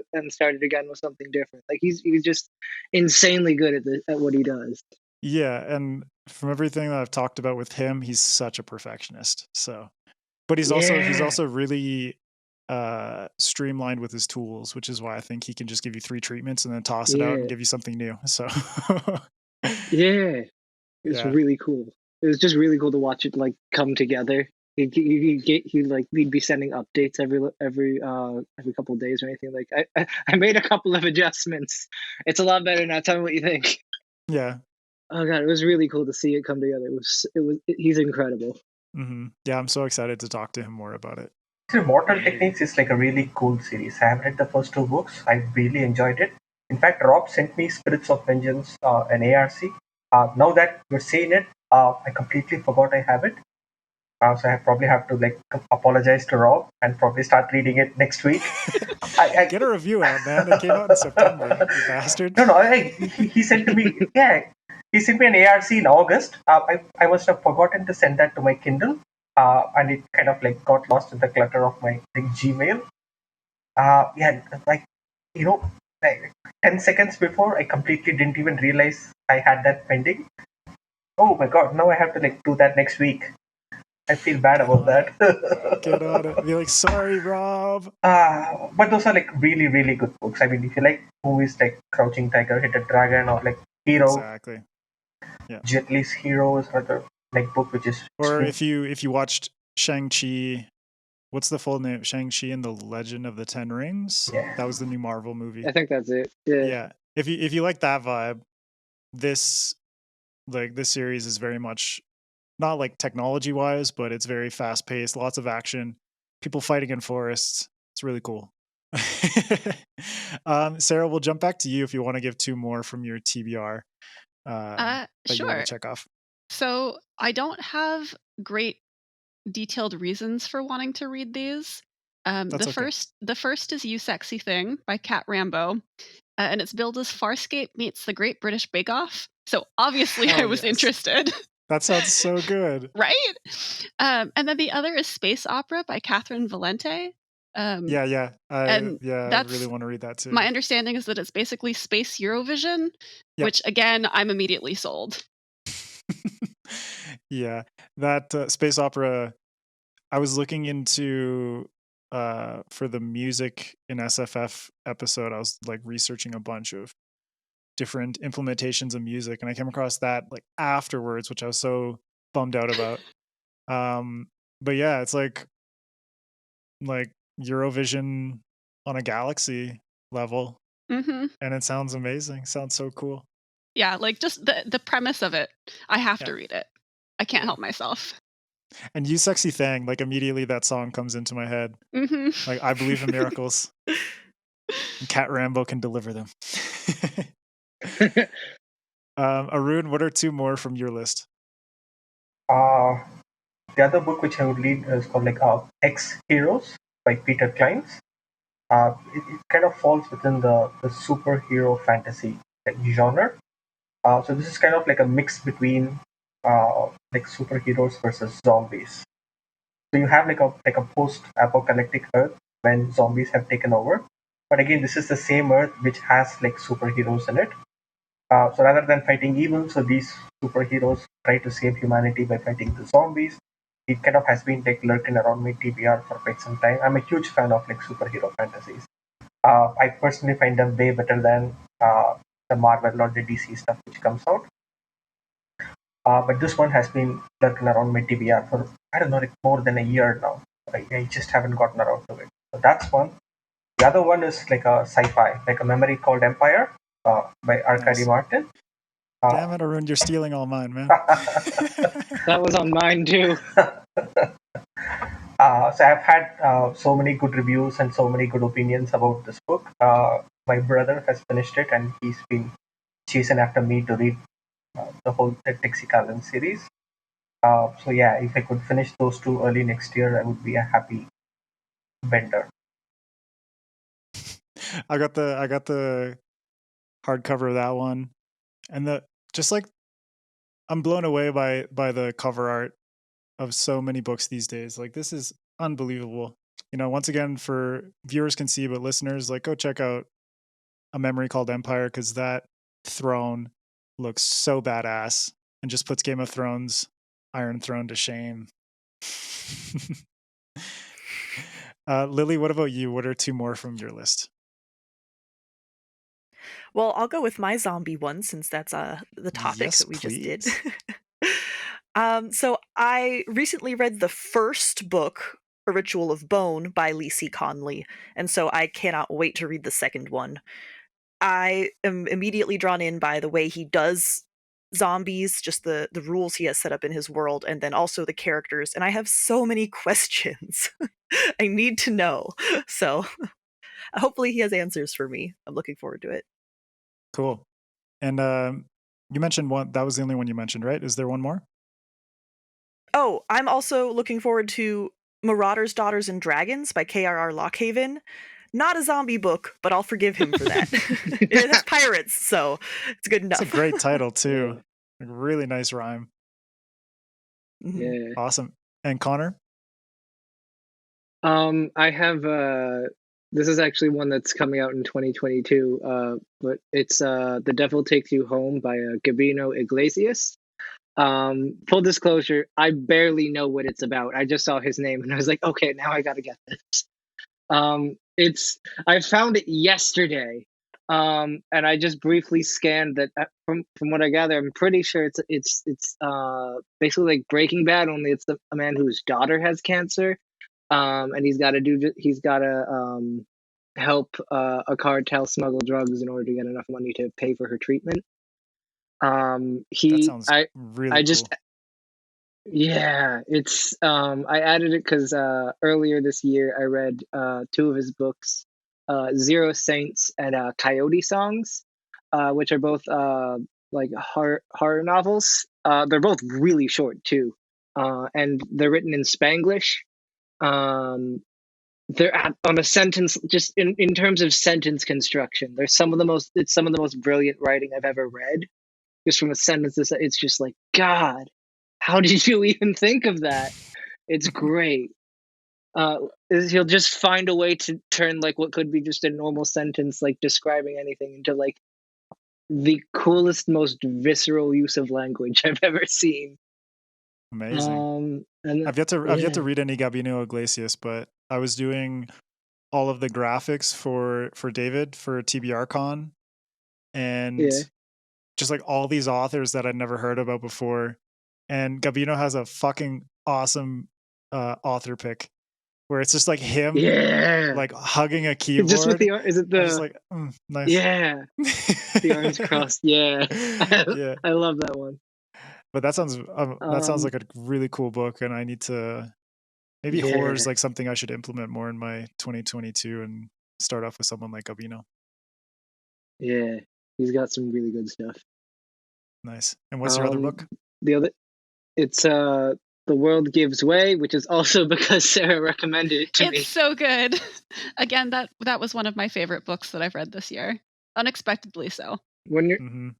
again with something different. Like he's just insanely good at what he does. Yeah, and from everything that I've talked about with him, he's such a perfectionist. So, but he's also really streamlined with his tools, which is why I think he can just give you 3 treatments and then toss it out and give you something new. So it's really cool. It was just really cool to watch it like come together. We'd be sending updates every couple of days or anything. Like I made a couple of adjustments. It's a lot better now. Tell me what you think. Yeah. Oh god, it was really cool to see it come together. He's incredible. Yeah, I'm so excited to talk to him more about it. So Mortal Techniques is like a really cool series. I have read the first 2 books. I really enjoyed it. In fact, Rob sent me Spirits of Vengeance, an ARC. Now that you're saying it, I completely forgot I have it. So I probably have to like apologize to Rob and probably start reading it next week. Get a review out, man. It came out in September, you bastard. No, he sent to me. Yeah, he sent me an ARC in August. I must have forgotten to send that to my Kindle, and it kind of like got lost in the clutter of my like, Gmail. Yeah, like like 10 seconds before, I completely didn't even realize I had that pending. Oh my god! Now I have to like do that next week. I feel bad about that. Get on it. Be like, sorry, Rob. But those are like really, really good books. I mean, if you like movies like Crouching Tiger, Hidden Dragon, or like Hero, exactly. Yeah. Jet Li's Hero is another like book which is. Or if you watched Shang-Chi, what's the full name? Shang-Chi and the Legend of the Ten Rings. Yeah. That was the new Marvel movie. I think that's it. Yeah. Yeah. If you like that vibe, this series is very much not like technology wise, but it's very fast paced, lots of action, people fighting in forests. It's really cool. Sarah, we'll jump back to you if you want to give 2 more from your TBR that you want Sure. to check off. So I don't have great detailed reasons for wanting to read these. That's okay. The first is You Sexy Thing by Kat Rambo, and it's billed as Farscape meets the Great British Bake Off. So obviously I was interested. That sounds so good. Right? And then the other is Space Opera by Catherine Valente. I really want to read that too. My understanding is that it's basically Space Eurovision, which again, I'm immediately sold. Yeah, that Space Opera, I was looking into for the music in SFF episode, I was like researching a bunch of different implementations of music, and I came across that like afterwards, which I was so bummed out about. But yeah, it's like Eurovision on a galaxy level, and it sounds amazing. Sounds so cool. Yeah, like just the premise of it, I have to read it. I can't help myself. And You Sexy Thing, like immediately that song comes into my head. Like, I believe in miracles. And Kat Rambo can deliver them. Arun, what are 2 more from your list? The other book which I would read is called like X Heroes by Peter Clines. It kind of falls within the superhero fantasy like genre. So this is kind of like a mix between like superheroes versus zombies. So you have like a post-apocalyptic Earth when zombies have taken over, but again, this is the same Earth which has like superheroes in it. So rather than fighting evil, so these superheroes try to save humanity by fighting the zombies. It kind of has been like lurking around my TBR for quite some time. I'm a huge fan of like superhero fantasies. I personally find them way better than the Marvel or the DC stuff which comes out. But this one has been lurking around my TBR for, I don't know, like more than a year now. I just haven't gotten around to it. So that's one. The other one is like a sci-fi, like a memory called Empire by Arkady Martin. Damn it, Arun, you're stealing all mine, man. That was on mine too. So I've had so many good reviews and so many good opinions about this book. My brother has finished it and he's been chasing after me to read the whole Tchaikovsky series. So yeah, if I could finish those 2 early next year, I would be a happy vendor. I got the hardcover of that one, and I'm blown away by the cover art of so many books these days. Like, this is unbelievable. Once again, for viewers can see, but listeners, like, go check out A Memory Called Empire, because that throne looks so badass and just puts Game of Thrones Iron Throne to shame. Lily, what about you? What are 2 more from your list? Well, I'll go with my zombie one since that's the topic that we just did. So I recently read the first book, A Ritual of Bone by Lee C. Conley, and so I cannot wait to read the second one. I am immediately drawn in by the way he does zombies, just the rules he has set up in his world, and then also the characters, and I have so many questions. I need to know. So hopefully he has answers for me. I'm looking forward to it. Cool. And you mentioned one. That was the only one you mentioned, right? Is there one more? Oh, I'm also looking forward to Marauders, Daughters, and Dragons by K.R.R. Lockhaven. Not a zombie book, but I'll forgive him for that. It has pirates, so it's good enough. It's a great title too. Like, really nice rhyme. Mhm. Yeah. Awesome. And Connor? I have this is actually one that's coming out in 2022. But it's The Devil Takes You Home by Gabino Iglesias. Full disclosure, I barely know what it's about. I just saw his name and I was like, okay, now I gotta get this. I found it yesterday. And I just briefly scanned that. From what I gather, I'm pretty sure it's basically like Breaking Bad, only it's a man whose daughter has cancer. And he's got to help a cartel smuggle drugs in order to get enough money to pay for her treatment. That sounds really I just cool. Yeah, it's I added it because earlier this year I read two of his books, Zero Saints and Coyote Songs, which are both like horror novels. They're both really short too, and they're written in Spanglish. They're on a sentence, just in terms of sentence construction. It's some of the most brilliant writing I've ever read. Just from a sentence, it's just like, God, how did you even think of that? It's great. He'll just find a way to turn like what could be just a normal sentence, like describing anything, into like the coolest, most visceral use of language I've ever seen. Amazing. And I've yet to read any Gabino Iglesias, but I was doing all of the graphics for David for TBR Con, and yeah, just like all these authors that I'd never heard about before. And Gabino has a fucking awesome author pick where it's just like him yeah, like hugging a just with keyboard. is it I was just the like, nice. yeah, the arms crossed? Yeah, Yeah. I love that one. But that sounds like a really cool book, and I need to maybe horror is Yeah, like something I should implement more in my 2022 and start off with someone like Gabino. yeah, he's got some really good stuff. Nice. And what's your other book? The other, it's The World Gives Way, which is also because Sarah recommended it to me. It's so good. Again, that was one of my favorite books that I've read this year. Unexpectedly so. When you're Mm-hmm.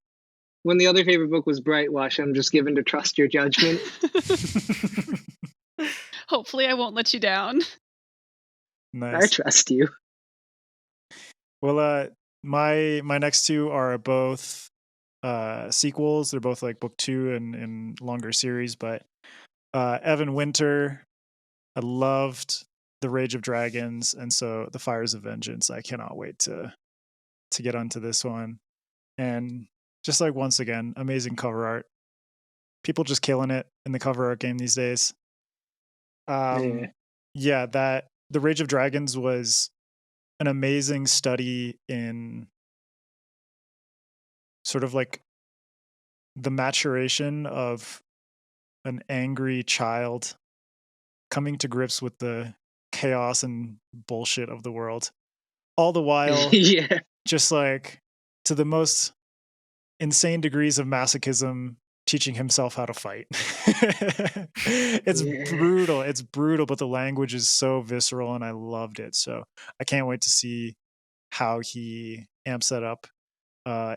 when the other favorite book was Brightwash, I'm just given to trust your judgment. Hopefully I won't let you down. Nice. I trust you. Well, my next two are both sequels. They're both like book 2 and longer series, but Evan Winter, I loved The Rage of Dragons, and so The Fires of Vengeance. I cannot wait to get onto this one. And just like once again, amazing cover art. People just killing it in the cover art game these days. Yeah, that The Rage of Dragons was an amazing study in sort of like the maturation of an angry child coming to grips with the chaos and bullshit of the world, all the while Yeah, just like to the most insane degrees of masochism, teaching himself how to fight. It's brutal, but the language is so visceral and I loved it. So I can't wait to see how he amps that up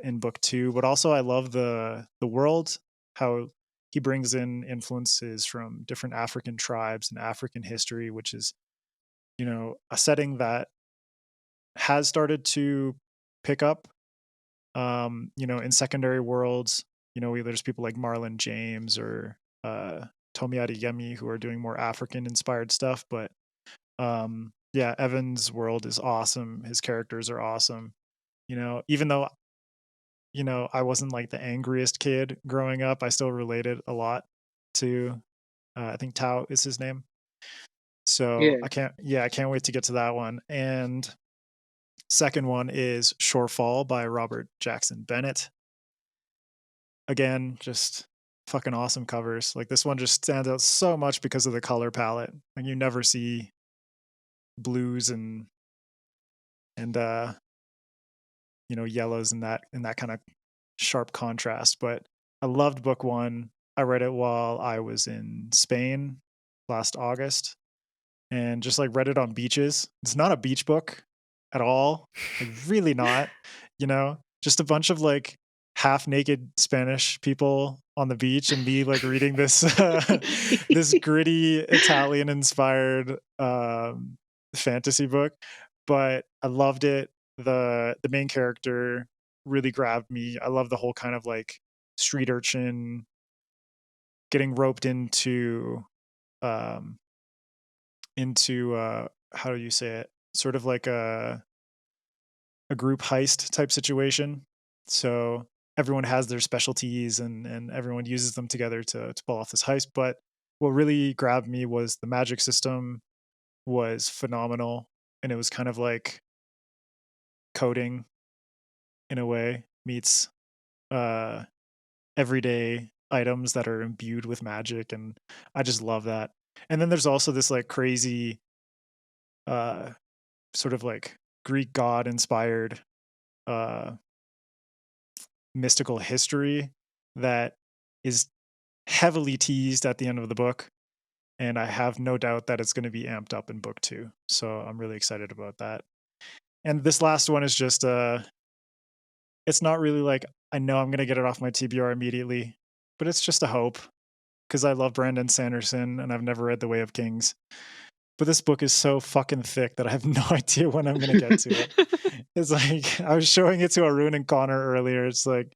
in book 2. But also I love the world, how he brings in influences from different African tribes and African history, which is, a setting that has started to pick up, in secondary worlds. There's people like Marlon James or Tomi Adeyemi who are doing more African inspired stuff. But yeah, Evan's world is awesome. His characters are awesome. Even though, I wasn't like the angriest kid growing up, I still related a lot to, I think Tao is his name. So Yeah. I can't wait to get to that one. And second one is Shortfall by Robert Jackson Bennett. Again, just fucking awesome covers. Like this one just stands out so much because of the color palette. Like you never see blues and yellows in that kind of sharp contrast. But I loved book one. I read it while I was in Spain last August and just like read it on beaches. It's not a beach book at all. Like really not, just a bunch of like half naked Spanish people on the beach and me like reading this this gritty Italian inspired fantasy book. But I loved it. The main character really grabbed me. I love the whole kind of like street urchin getting roped into how do you say it? Sort of like a group heist type situation. So everyone has their specialties and everyone uses them together to pull off this heist. But what really grabbed me was the magic system was phenomenal. And it was kind of like coding in a way meets everyday items that are imbued with magic. And I just love that. And then there's also this like crazy sort of like Greek god inspired mystical history that is heavily teased at the end of the book. And I have no doubt that it's going to be amped up in book 2. So I'm really excited about that. And this last one is just it's not really like I know I'm going to get it off my TBR immediately, but it's just a hope because I love Brandon Sanderson and I've never read The Way of Kings. But this book is so fucking thick that I have no idea when I'm going to get to it. It's like, I was showing it to Arun and Connor earlier. It's like,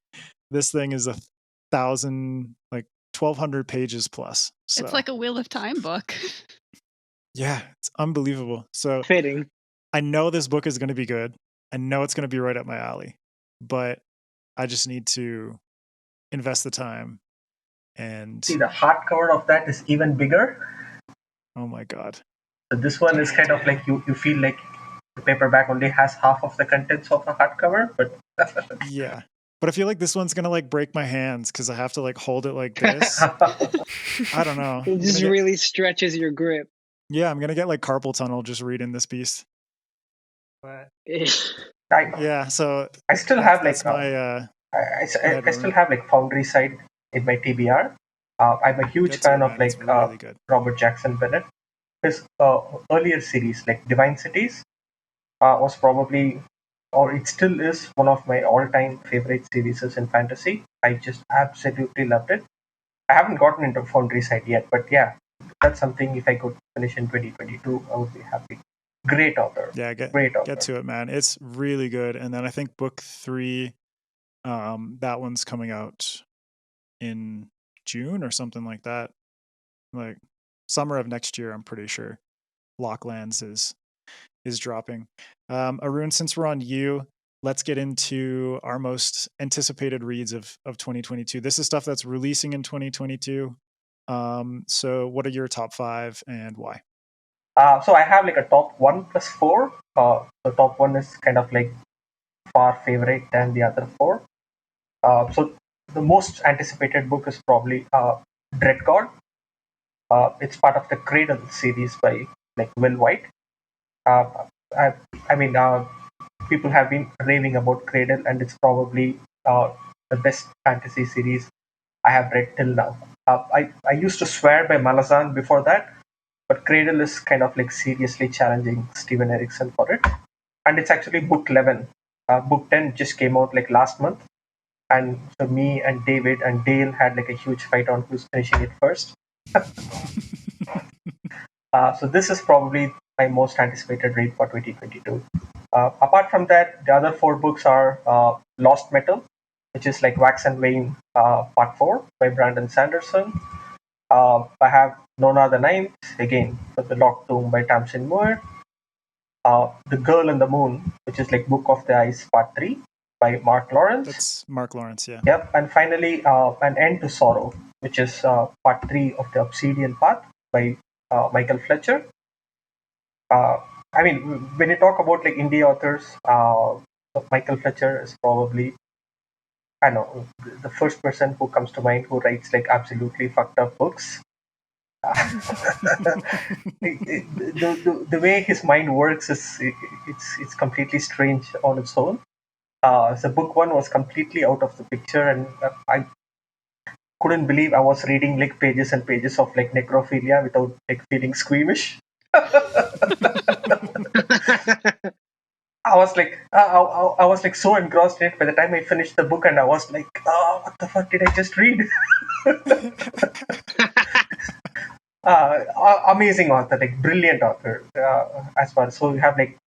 this thing is 1,200 pages plus. So. It's like a Wheel of Time book. Yeah, it's unbelievable. So Fitting. I know this book is going to be good. I know it's going to be right up my alley, but I just need to invest the time and see the hardcover of that is even bigger. Oh my God. So this one is kind of like you feel like the paperback only has half of the contents of a hardcover, but yeah. But I feel like this one's gonna like break my hands because I have to like hold it like this. I don't know. It just really stretches your grip. Yeah, I'm gonna get like carpal tunnel just reading this piece. But yeah, so I still have like my I still have like Foundry side in my TBR. I'm a huge fan of like really Robert Jackson Bennett. His earlier series like Divine Cities was probably, or it still is, one of my all-time favorite series in fantasy. I just absolutely loved it. I haven't gotten into Foundry side yet, but yeah, that's something if I could finish in 2022, I would be happy. Great author. Yeah, great author. Get to it, man. It's really good. And then I think book 3, that one's coming out in June or something like that. Like summer of next year, I'm pretty sure. Locklands is dropping. Arun, since we're on you, let's get into our most anticipated reads of 2022. This is stuff that's releasing in 2022. So what are your top 5 and why? So I have like a top 1 plus 4. The top 1 is kind of like far favorite than the other 4. So the most anticipated book is probably Dread God. It's part of the Cradle series by like Will White. I mean, people have been raving about Cradle, and it's probably the best fantasy series I have read till now. I used to swear by Malazan before that, but Cradle is kind of like seriously challenging Steven Erikson for it. And it's actually book 11. Book 10 just came out like last month. And so me and David and Dale had like a huge fight on who's finishing it first. So this is probably my most anticipated read for 2022. Apart from that, the other 4 books are Lost Metal, which is like Wax and Wayne Part 4 by Brandon Sanderson. I have Nona the Ninth, again, for the Locked Tomb by Tamsin Muir. The Girl in the Moon, which is like Book of the Ice Part 3 by Mark Lawrence. That's Mark Lawrence, yeah. Yep, and finally, An End to Sorrow which is part 3 of the Obsidian Path by Michael Fletcher. I mean, when you talk about like indie authors, Michael Fletcher is probably, I don't know, the first person who comes to mind who writes like absolutely fucked up books. The way his mind works is it's completely strange on its own. So book 1 was completely out of the picture, and I couldn't believe I was reading like pages and pages of like necrophilia without like feeling squeamish. I was like, I was like so engrossed in it by the time I finished the book, and I was like, oh, what the fuck did I just read? Amazing author, like brilliant author. As far so, you have like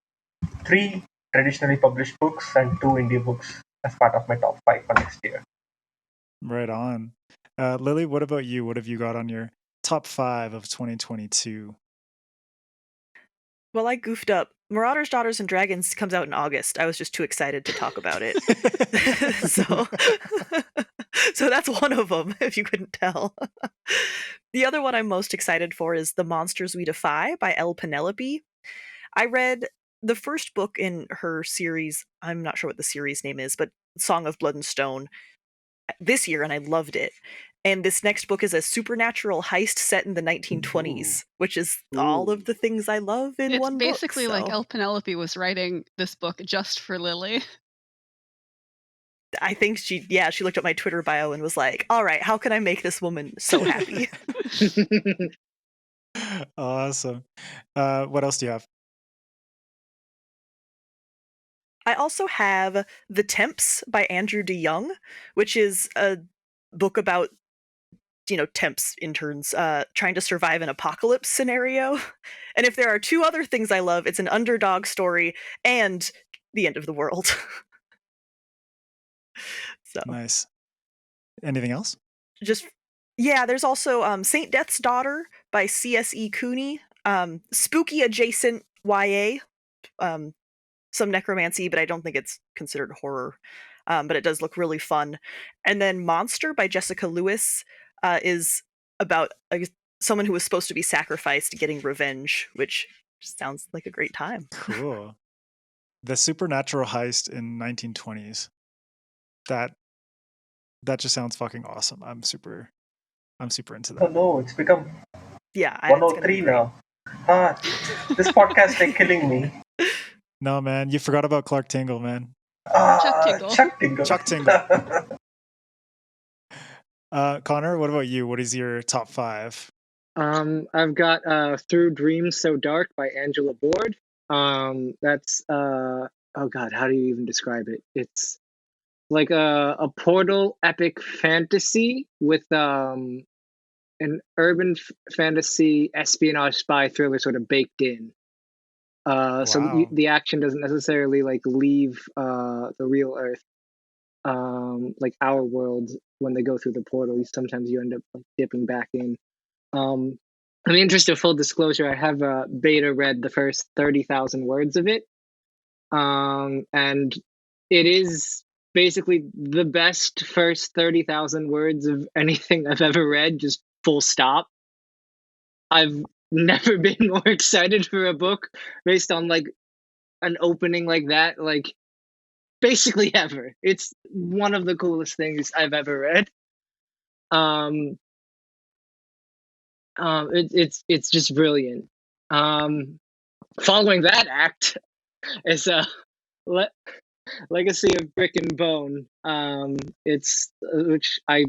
3 traditionally published books and 2 indie books as part of my top 5 for next year. Right on. Lily, what about you? What have you got on your top 5 of 2022? Well, I goofed up. Marauders, Daughters, and Dragons comes out in August. I was just too excited to talk about it. So that's one of them, if you couldn't tell. The other one I'm most excited for is The Monsters We Defy by L. Penelope. I read the first book in her series, I'm not sure what the series name is, but Song of Blood and Stone, this year, and I loved it. And this next book is a supernatural heist set in the 1920s, which is all of the things I love in one book. It's basically like El Penelope was writing this book just for Lily. I think she looked at my Twitter bio and was like, all right, how can I make this woman so happy? Awesome. What else do you have? I also have The Temps by Andrew DeYoung, which is a book about, temps, interns, trying to survive an apocalypse scenario. And if there are 2 other things I love, it's an underdog story and the end of the world. So Nice. Anything else? There's also Saint Death's Daughter by C.S.E. Cooney. Spooky adjacent YA. Some necromancy, but I don't think it's considered horror. But it does look really fun. And then Monster by Jessica Lewis is about someone who was supposed to be sacrificed getting revenge, which just sounds like a great time. Cool. The supernatural heist in 1920s. That just sounds fucking awesome. I'm super into that. Oh no, it's become 103 now. This podcast is killing me. No, man, you forgot about Clark Tingle, man. Chuck Tingle. Chuck Tingle. Connor, what about you? What is your top 5? I've got Through Dreams So Dark by Angela Board. That's oh god, how do you even describe it? It's like a portal epic fantasy with an urban fantasy espionage spy thriller sort of baked in. So the action doesn't necessarily like leave the real Earth, like our world. When they go through the portal, sometimes you end up like, dipping back in. In the interest of full disclosure, I have beta read the first 30,000 words of it, and it is basically the best first 30,000 words of anything I've ever read, just full stop. I've never been more excited for a book based on like an opening like that, like basically ever. It's one of the coolest things I've ever read. It's just brilliant. Following that act is Legacy of Brick and Bone. It's which I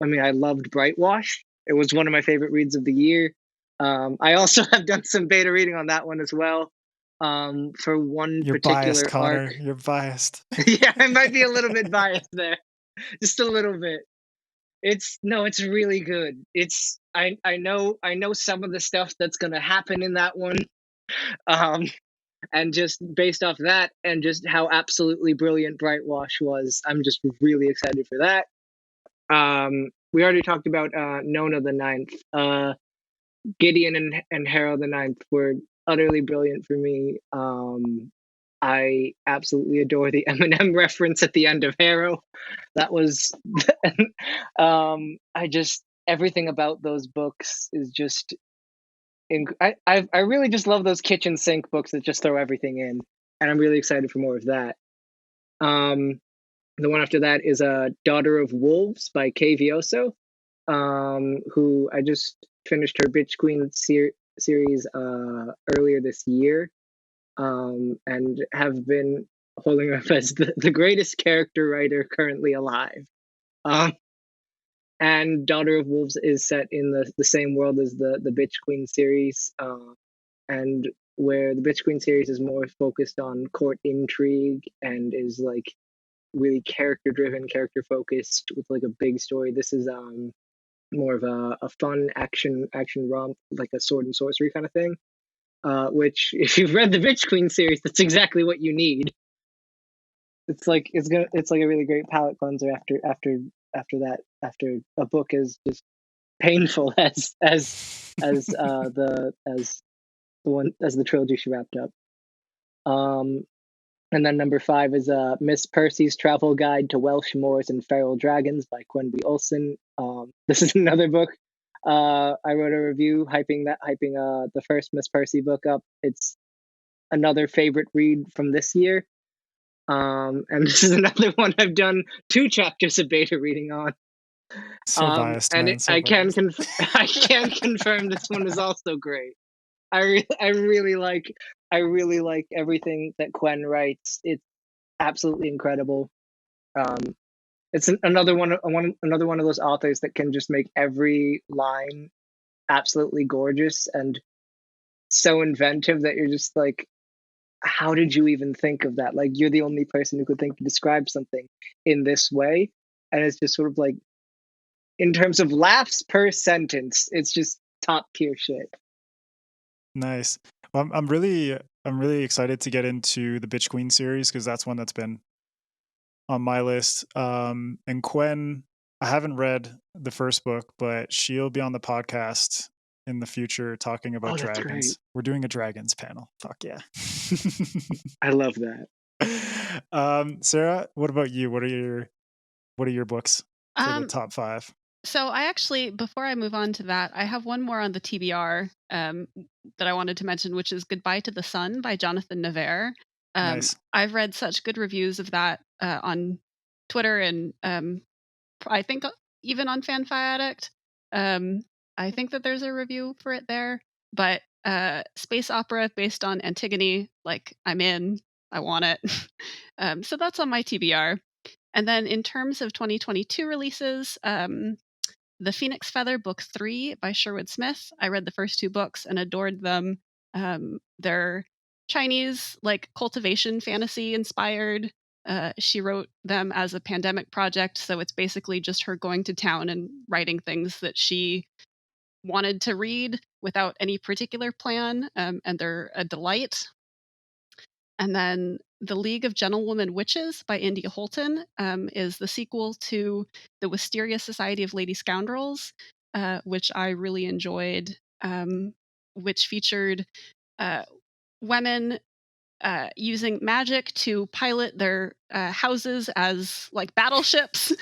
loved Brightwash. It was one of my favorite reads of the year. I also have done some beta reading on that one as well. For one You're particular biased, Connor. arc. You're biased. Yeah, I might be a little bit biased there, just a little bit. It's really good. I know some of the stuff that's gonna happen in that one, and just based off that, and just how absolutely brilliant Brightwash was, I'm just really excited for that. We already talked about Nona the Ninth. Gideon and Harrow the Ninth were utterly brilliant for me. I absolutely adore the Eminem reference at the end of Harrow. That was everything about those books is just. I really just love those kitchen sink books that just throw everything in, and I'm really excited for more of that. The one after that is Daughter of Wolves by Kay Vioso, who I just finished her Bitch Queen series earlier this year, and have been holding her up as the greatest character writer currently alive. And Daughter of Wolves is set in the same world as the Bitch Queen series, and where the Bitch Queen series is more focused on court intrigue and is like really character driven, character focused with like a big story. This is more of a fun action romp, like a sword and sorcery kind of thing. Which, if you've read the Bitch Queen series, that's exactly what you need. It's like a really great palate cleanser after a book is just painful as the trilogy she wrapped up. And then number 5 is Miss Percy's Travel Guide to Welsh Moors and Feral Dragons by Quenby Olson. This is another book. I wrote a review hyping the first Miss Percy book up. It's another favorite read from this year. And this is another one I've done 2 chapters of beta reading on. So biased, and man. I can confirm this one is also great. I really like everything that Quen writes. It's absolutely incredible. It's another one of those authors that can just make every line absolutely gorgeous and so inventive that you're just like, how did you even think of that? Like, you're the only person who could think to describe something in this way. And it's just sort of like, in terms of laughs per sentence, it's just top tier shit. Nice. Well, I'm really excited to get into the Bitch Queen series because that's one that's been on my list. And Quen, I haven't read the first book, but she'll be on the podcast in the future talking about dragons. Great. We're doing a dragons panel. Fuck yeah. I love that. Sarah, what about you? What are your books for the top 5? So I actually, before I move on to that, I have one more on the TBR that I wanted to mention, which is Goodbye to the Sun by Jonathan Navarre. Nice. I've read such good reviews of that on Twitter and I think even on FanFiAddict. I think that there's a review for it there, but space opera based on Antigone, like I'm in, I want it. So that's on my TBR. And then in terms of 2022 releases, The Phoenix Feather Book 3 by Sherwood Smith. I read the first 2 books and adored them. They're Chinese, like cultivation fantasy inspired. She wrote them as a pandemic project, so it's basically just her going to town and writing things that she wanted to read without any particular plan, and they're a delight. And then The League of Gentlewoman Witches by India Holton is the sequel to The Wisteria Society of Lady Scoundrels, which I really enjoyed, which featured women using magic to pilot their houses as like battleships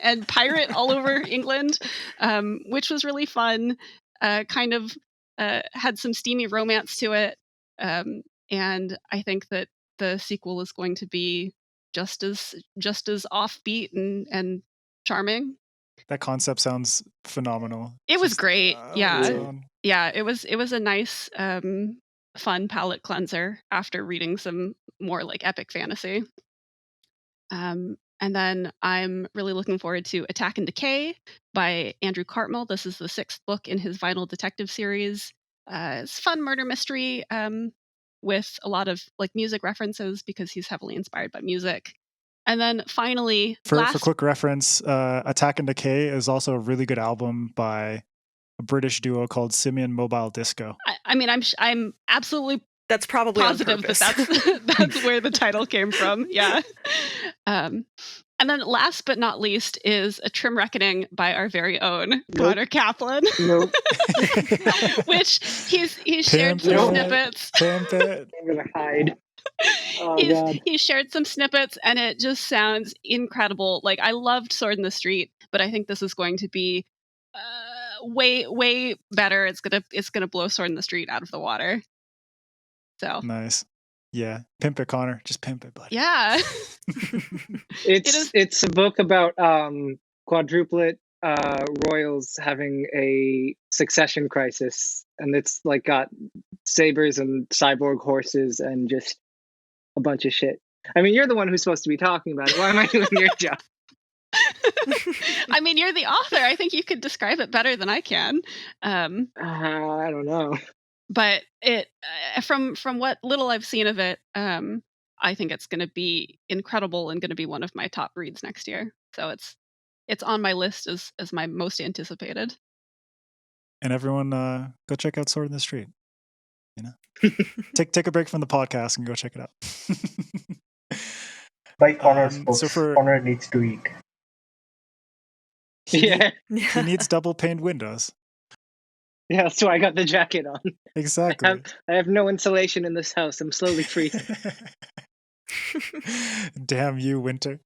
and pirate all over England, which was really fun. Kind of had some steamy romance to it. And I think that the sequel is going to be just as offbeat and charming. That concept sounds phenomenal. It was great. Yeah. It was a nice fun palate cleanser after reading some more like epic fantasy. And then I'm really looking forward to Attack and Decay by Andrew Cartmel. This is the 6th book in his Vinyl Detective series. It's a fun murder mystery with a lot of like music references because he's heavily inspired by music. And then finally, for quick reference, Attack and Decay is also a really good album by a British duo called Simian Mobile Disco. I mean, I'm absolutely that's probably positive that's where the title came from. Yeah. And then last but not least is A Trim Reckoning by our very own Connor Caplan. Nope. Which he's shared some snippets. I'm gonna hide. He's shared some snippets and it just sounds incredible. Like I loved Sword in the Street, but I think this is going to be way better. It's gonna blow Sword in the Street out of the water. So Nice. Yeah. Pimp it, Connor. Just pimp it, buddy. yeah. It's a book about quadruplet royals having a succession crisis, and it's like got sabers and cyborg horses and just a bunch of shit. I mean, you're the one who's supposed to be talking about it. Why am I doing your job? I mean, you're the author. I think you could describe it better than I can. I don't know. But it, from what little I've seen of it, I think it's going to be incredible and going to be one of my top reads next year. So it's on my list as my most anticipated. And everyone, go check out Sword in the Street. You know, take a break from the podcast and go check it out. Buy Connor's books. So Connor needs to eat. He needs double paned windows. Yeah, that's why I got the jacket on. Exactly. I have no insulation in this house. I'm slowly freezing. Damn you, winter.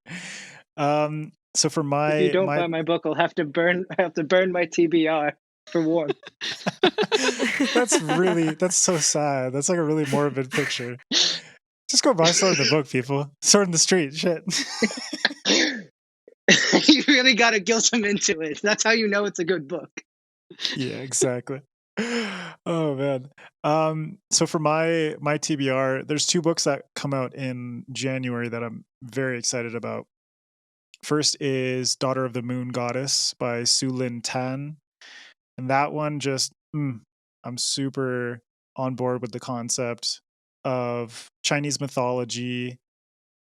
So for my, if you don't buy my book, I'll have to burn my TBR for warmth. That's so sad. That's like a really morbid picture. Just go buy Sword in the book, people. Sword in the Street, shit. You really gotta guilt them into it. That's how you know it's a good book. Yeah, exactly. Oh man. So for my TBR, there's 2 books that come out in January that I'm very excited about. First is Daughter of the Moon Goddess by Su Lin Tan. And that one just I'm super on board with the concept of Chinese mythology,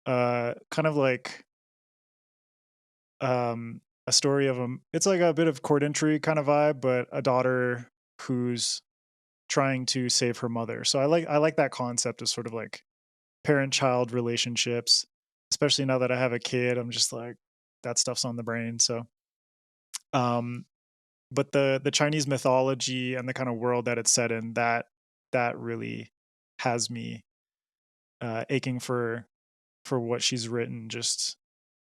kind of like a story of it's like a bit of court intrigue kind of vibe, but a daughter who's trying to save her mother. So I like that concept of sort of like parent-child relationships, especially now that I have a kid. I'm just like, that stuff's on the brain. So but the Chinese mythology and the kind of world that it's set in, that really has me aching for what she's written. Just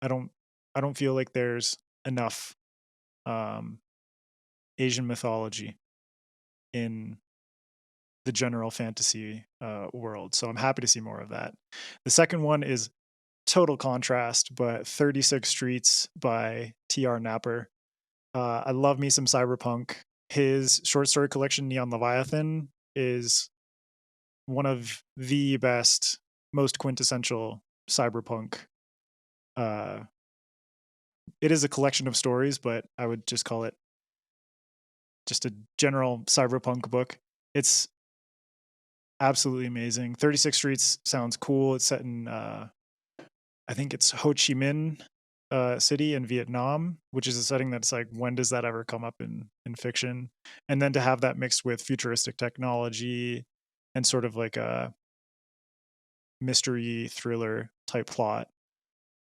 I don't feel like there's enough Asian mythology in the general fantasy world. So I'm happy to see more of that. The second one is total contrast, but 36 Streets by T.R. Napper. I love me some cyberpunk. His short story collection, Neon Leviathan, is one of the best, most quintessential cyberpunk. It is a collection of stories, but I would just call it just a general cyberpunk book. It's absolutely amazing. 36 Streets sounds cool. It's set in, I think it's Ho Chi Minh City in Vietnam, which is a setting that's like, when does that ever come up in fiction? And then to have that mixed with futuristic technology and sort of like a mystery thriller type plot,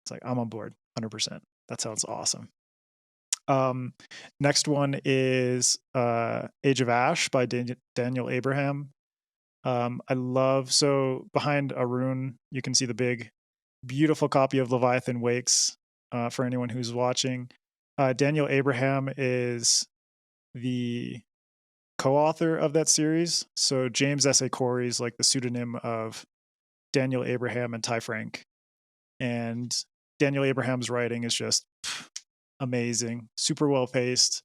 it's like, I'm on board 100%. That sounds awesome. Next one is Age of Ash by Daniel Abraham. I love, so behind Arun, you can see the big, beautiful copy of Leviathan Wakes for anyone who's watching. Daniel Abraham is the co-author of that series. So James S.A. Corey is like the pseudonym of Daniel Abraham and Ty Frank. And Daniel Abraham's writing is just amazing, super well paced,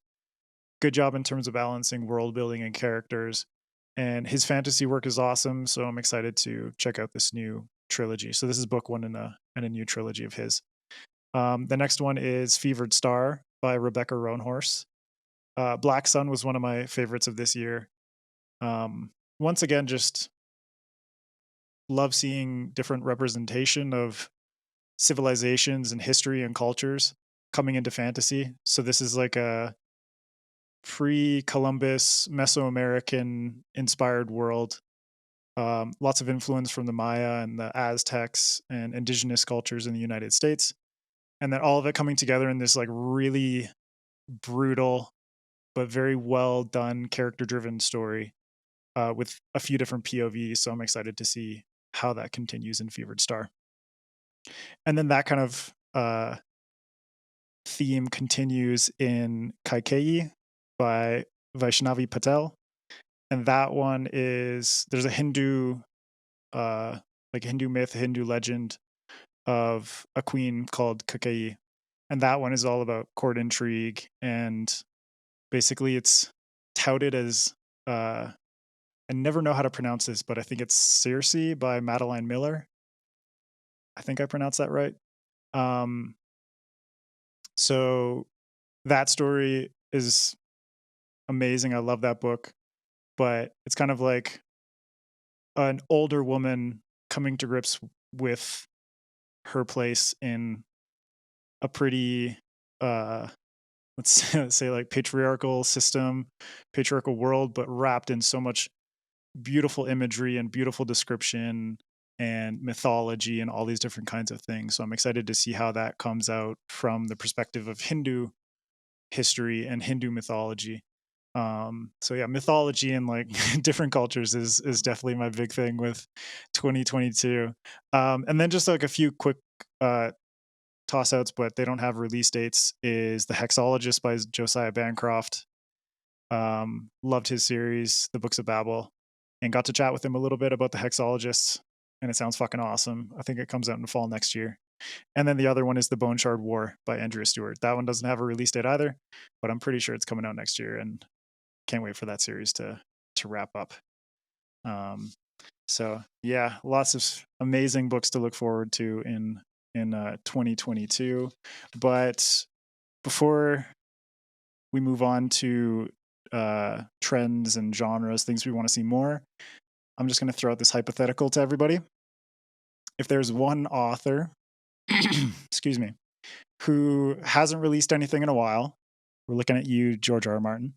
good job in terms of balancing world building and characters. And his fantasy work is awesome, so I'm excited to check out this new trilogy. So this is book 1 in a new trilogy of his. The next one is Fevered Star by Rebecca Roanhorse. Black Sun was one of my favorites of this year. Once again, just love seeing different representation of civilizations and history and cultures coming into fantasy. So this is like a pre-Columbus Mesoamerican inspired world. Lots of influence from the Maya and the Aztecs and indigenous cultures in the United States. And then all of it coming together in this like really brutal but very well done character driven story with a few different POVs. So I'm excited to see how that continues in Fevered Star. And then that kind of theme continues in Kaikei by Vaishnavi Patel. And that one is, there's a Hindu, like Hindu myth, Hindu legend of a queen called Kakeyi. And that one is all about court intrigue. And basically it's touted as, I never know how to pronounce this, but I think it's Circe by Madeline Miller. I think I pronounced that right. So that story is amazing. I love that book. But it's kind of like an older woman coming to grips with her place in a pretty, let's say like patriarchal system, patriarchal world, but wrapped in so much beautiful imagery and beautiful description and mythology and all these different kinds of things. So I'm excited to see how that comes out from the perspective of Hindu history and Hindu mythology. So yeah, mythology and like different cultures is definitely my big thing with 2022. And then just like a few quick toss outs, but they don't have release dates, is The Hexologist by Josiah Bancroft. Loved his series, The Books of Babel, and got to chat with him a little bit about The Hexologist, and it sounds fucking awesome. I think it comes out in fall next year. And then the other one is The Bone Shard War by Andrea Stewart. That one doesn't have a release date either, but I'm pretty sure it's coming out next year, and can't wait for that series to wrap up. So yeah, lots of amazing books to look forward to in 2022. But before we move on to trends and genres, things we want to see more, I'm just going to throw out this hypothetical to everybody. If there's one author, excuse me, who hasn't released anything in a while, we're looking at you, George R. R. Martin,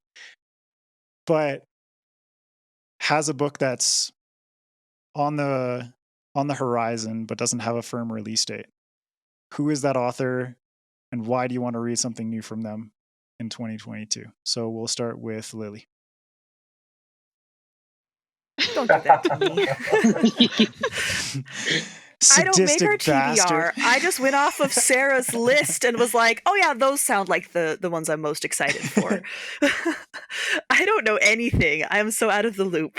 but has a book that's on the horizon but doesn't have a firm release date. Who is that author, and why do you want to read something new from them in 2022? So we'll start with Lily. Don't do that to me. I don't make her TBR. I just went off of Sarah's list and was like, oh yeah, those sound like the ones I'm most excited for. I don't know anything. I'm so out of the loop.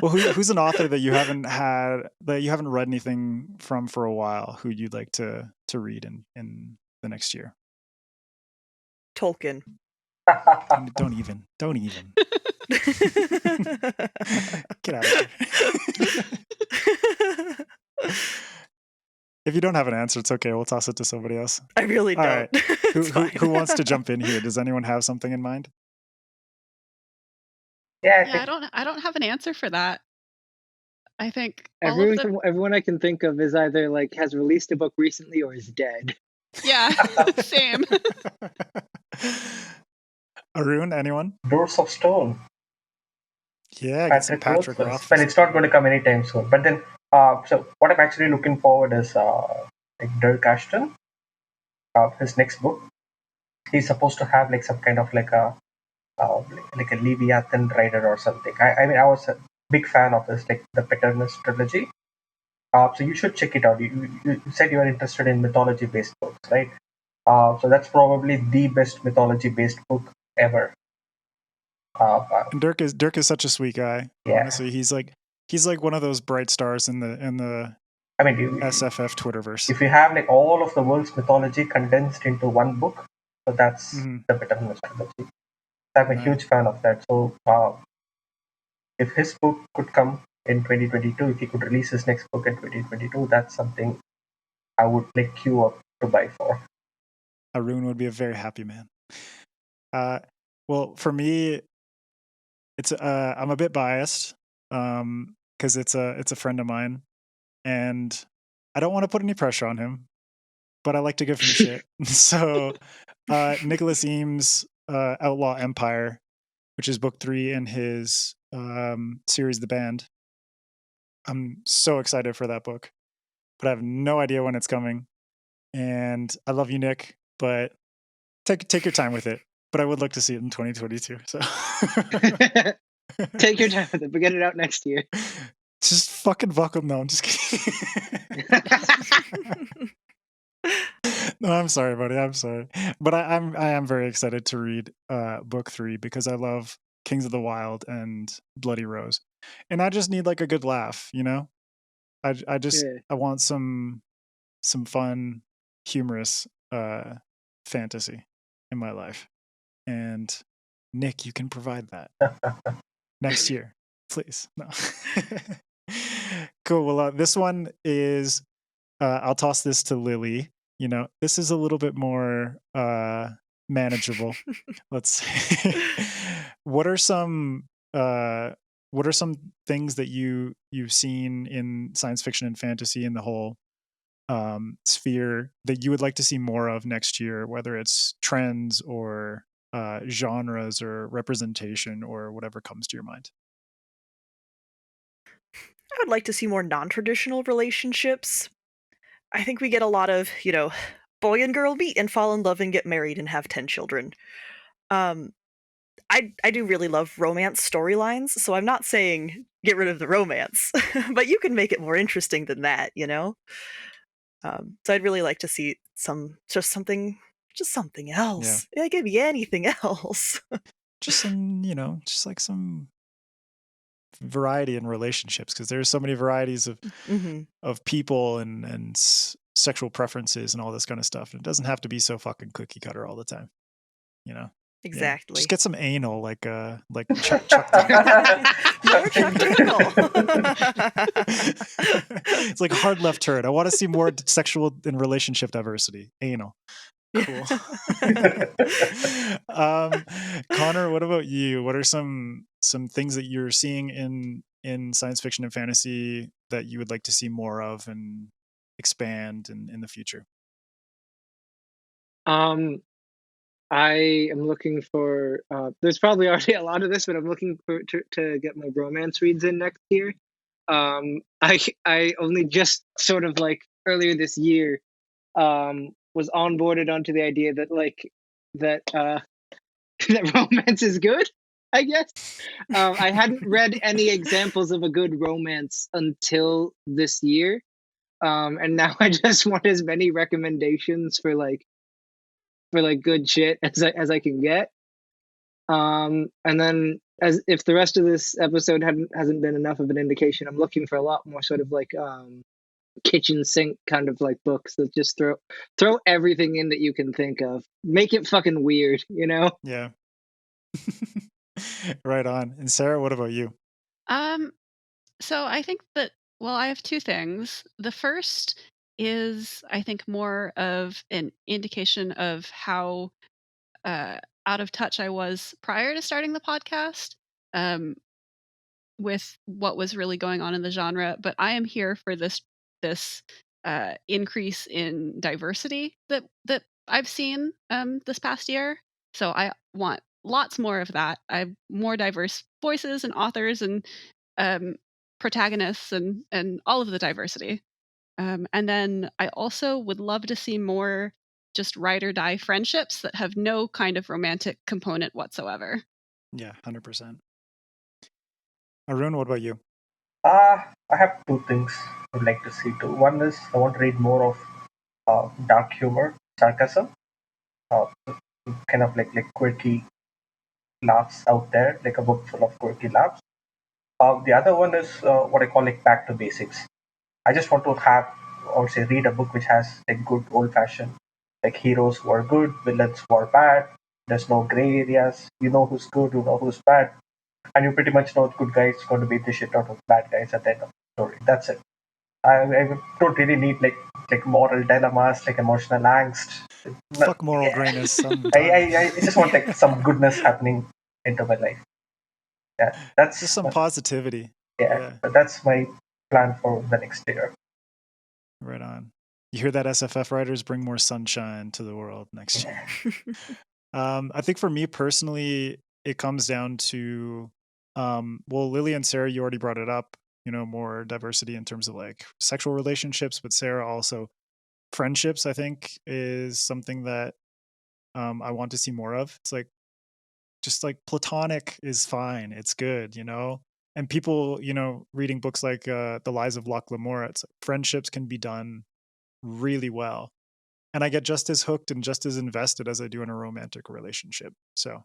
Well, who's an author that you haven't read anything from for a while, who you'd like to read in the next year? Tolkien. Don't even. Get out of here. If you don't have an answer, it's okay. We'll toss it to somebody else. I really don't. All right. Who wants to jump in here? Does anyone have something in mind? Yeah, I don't have an answer for that. I think everyone I can think of is either like has released a book recently or is dead. Yeah, same. Arun, anyone? Doors of Stone. Yeah, get some Patrick Rothfuss. But it's not going to come anytime soon. But then, so what I'm actually looking forward is like Dirk Ashton, his next book. He's supposed to have like some kind of like a Leviathan rider or something. I mean, I was a big fan of this, like the Paternus trilogy. So you should check it out. You said you are interested in mythology-based books, right? So that's probably the best mythology-based book ever. And Dirk is such a sweet guy. Yeah. Honestly, he's like one of those bright stars in the I mean, SFF Twitterverse. If you have like all of the world's mythology condensed into one book, so that's the Paternus trilogy. I'm a huge fan of that. So if his book could come in 2022, if he could release his next book in 2022, that's something I would like queue up to buy for. Arun would be a very happy man. Well, for me, it's I'm a bit biased because it's a friend of mine, and I don't want to put any pressure on him, but I like to give him shit. So Nicholas Eames' Outlaw Empire, which is book 3 in his series The Band. I'm so excited for that book, but I have no idea when it's coming. And I love you, Nick, but take your time with it. But I would like to see it in 2022. So take your time with it, but get it out next year. Just fucking fuck him. No, I'm just kidding. No, I'm sorry, buddy. I'm sorry, but I am very excited to read book 3 because I love Kings of the Wild and Bloody Rose, and I just need like a good laugh, you know. Yeah. I want some fun, humorous fantasy in my life, and Nick, you can provide that next year, please. No. Cool. Well, this one is. I'll toss this to Lily. You know, this is a little bit more manageable. Let's see. What are some things that you've seen in science fiction and fantasy in the whole sphere that you would like to see more of next year, whether it's trends or genres or representation or whatever comes to your mind? I would like to see more non-traditional relationships. I think we get a lot of, boy and girl meet and fall in love and get married and have 10 children. Um, I do really love romance storylines, so I'm not saying get rid of the romance, but you can make it more interesting than that, you know? So I'd really like to see just something Yeah, else. Yeah, it could be anything else. just some, you know, just like some variety in relationships because there's so many varieties hmm of people and sexual preferences and all this kind of stuff. And it doesn't have to be so fucking cookie cutter all the time, you know. Yeah, just Exactly. get some anal like Chuck did. More Chuck Tingle. It's like a hard left turn. I want to see more sexual and relationship diversity. Anal. Cool. Connor, what about you? What are some things that you're seeing in science fiction and fantasy that you would like to see more of and expand in the future? Um, I am looking for. There's probably already a lot of this, but I'm looking for to get my romance reads in next year. I only just sort of like earlier this year was onboarded onto the idea that that that romance is good. I guess I hadn't read any examples of a good romance until this year, and now I just want as many recommendations for good shit as I can get. And then as if the rest of this episode hasn't been enough of an indication, I'm looking for a lot more sort of like kitchen sink kind of like books that just throw everything in that you can think of. Make it fucking weird, you know? Yeah. Right on. And Sarah, what about you? Um, so I think that, well, I have two things. The first is, I think, more of an indication of how out of touch I was prior to starting the podcast with what was really going on in the genre. But I am here for this increase in diversity that I've seen this past year. So I want lots more of that. I have more diverse voices and authors and um, protagonists and all of the diversity. And then I also would love to see more just ride or die friendships that have no kind of romantic component whatsoever. Yeah, 100%. Arun, what about you? I have two things I'd like to see too. One is I want to read more of dark humor, sarcasm, uh, kind of like quirky laughs out there, like a book full of quirky laughs. The other one is what I call like back to basics. I just want to have, I would say, read a book which has like good old fashioned, like heroes who are good, villains who are bad. There's no gray areas. You know who's good, you know who's bad, and you pretty much know the good guy is going to beat the shit out of the bad guys at the end of the story. That's it. I don't really need like moral dilemmas, like emotional angst. Fuck moral Yeah. grayness. I just want like some goodness happening into my life. Yeah, Just that's some positivity. yeah, that's my plan for the next year. Right on. You hear that, SFF writers? Bring more sunshine to the world next year. I think for me personally, it comes down to, well, Lily and Sarah, you already brought it up, you know, more diversity in terms of like sexual relationships, but Sarah also friendships, I think, is something that I want to see more of. It's like, just like platonic is fine. It's good, you know? And people, you know, reading books like The Lies of Locke Lamora, it's like friendships can be done really well. and I get just as hooked and just as invested as I do in a romantic relationship. So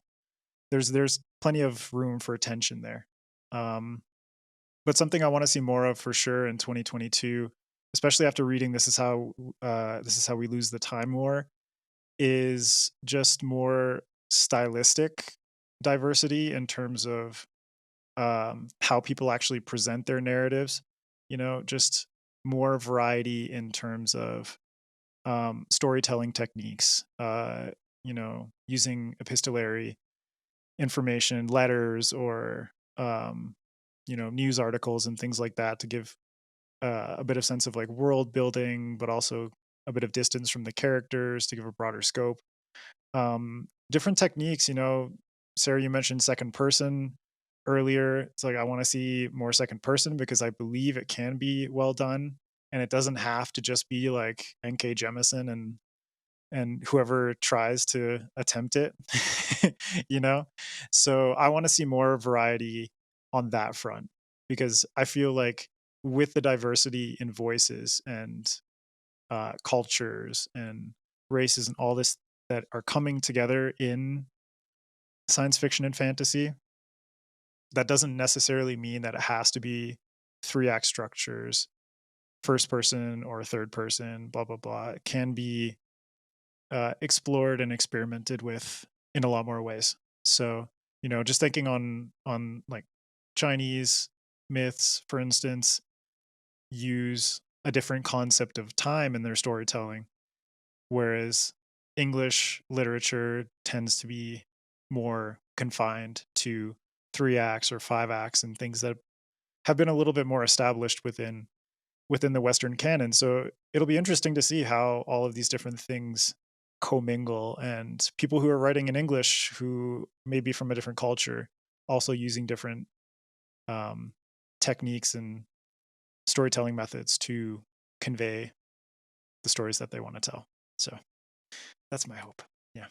there's plenty of room for tension there. But something I want to see more of for sure in 2022, especially after reading This Is How We Lose the Time War, is just more stylistic diversity in terms of how people actually present their narratives. Just more variety in terms of storytelling techniques. Using epistolary information, letters, or news articles and things like that to give a bit of sense of like world building, but also a bit of distance from the characters to give a broader scope. Different techniques, Sarah, you mentioned second person earlier. It's like I want to see more second person because I believe it can be well done, and it doesn't have to just be like N.K. Jemisin and whoever tries to attempt it. So I want to see more variety on that front, because I feel like with the diversity in voices and cultures and races and all this that are coming together in science fiction and fantasy, that doesn't necessarily mean that it has to be 3-act structures, first person or third person, blah, blah, blah. It can be explored and experimented with in a lot more ways. So, just thinking on like Chinese myths, for instance, use a different concept of time in their storytelling, whereas English literature tends to be more confined to 3 acts or 5 acts and things that have been a little bit more established within the Western canon. So it'll be interesting to see how all of these different things commingle, and people who are writing in English who may be from a different culture also using different techniques and storytelling methods to convey the stories that they want to tell. So that's my hope. Yeah.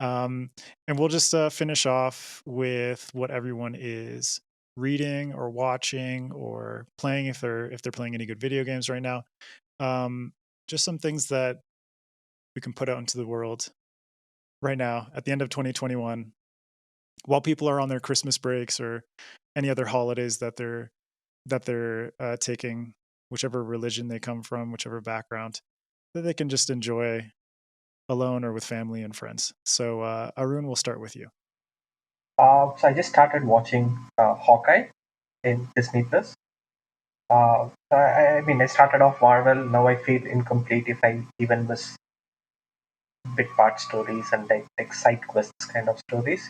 And we'll just finish off with what everyone is reading or watching or playing, if they're playing any good video games right now. Just some things that we can put out into the world right now at the end of 2021, while people are on their Christmas breaks or any other holidays that they're taking, whichever religion they come from, whichever background, that they can just enjoy alone or with family and friends. So Arun, we'll start with you. So I just started watching Hawkeye in Disney Plus. I mean, I started off Marvel. Now I feel incomplete if I even miss bit part stories and like side quests kind of stories.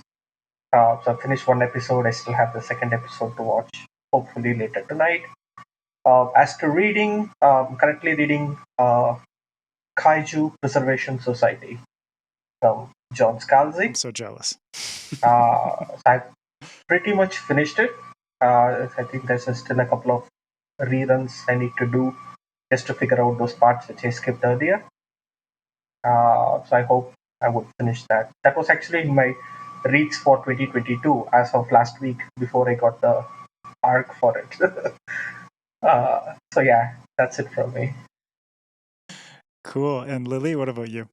So I finished one episode. I still have the second episode to watch, hopefully later tonight. As to reading, I'm currently reading Kaiju Preservation Society from John Scalzi. I'm so jealous. So I pretty much finished it. I think there's still a couple of reruns I need to do just to figure out those parts which I skipped earlier. So I hope I would finish that. That was actually my reads for 2022 as of last week before I got the arc for it. So yeah, that's it from me. Cool. And Lily, what about you?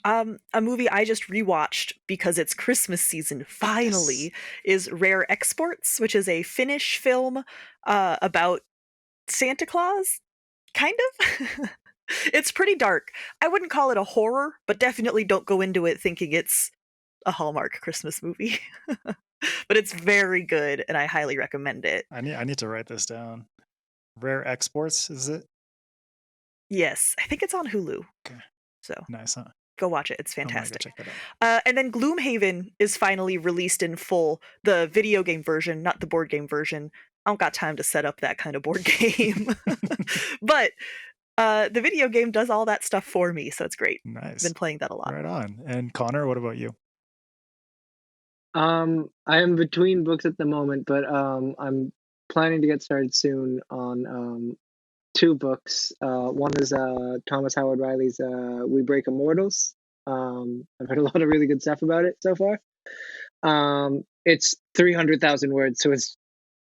A movie I just rewatched because it's Christmas season, finally, is Rare Exports, which is a Finnish film about Santa Claus, kind of. It's pretty dark. I wouldn't call it a horror, but definitely don't go into it thinking it's a Hallmark Christmas movie. But it's very good, and I highly recommend it. I need to write this down. Rare Exports, is it? Yes, I think it's on Hulu. Okay. So nice, huh? Go watch it. It's fantastic. Check that out. And then Gloomhaven is finally released in full. The video game version, not the board game version. I don't got time to set up that kind of board game. But the video game does all that stuff for me, so it's great. Nice. I've been playing that a lot. Right on. And Connor, what about you? I am between books at the moment, but I'm planning to get started soon on 2 books. One is Thomas Howard Riley's We Break Immortals. I've heard a lot of really good stuff about it so far. It's 300,000 words, so it's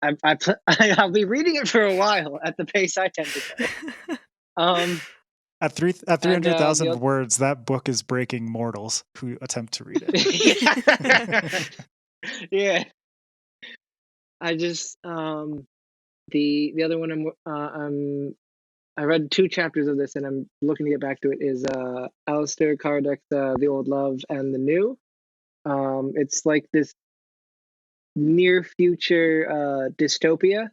I'll be reading it for a while at the pace I tend to go. Um, At and 300,000 the words, that book is breaking mortals who attempt to read it. yeah, I just the other one I read 2 chapters of this and I'm looking to get back to it is Alistair Kardec's The Old Love and the New. It's like this near future dystopia.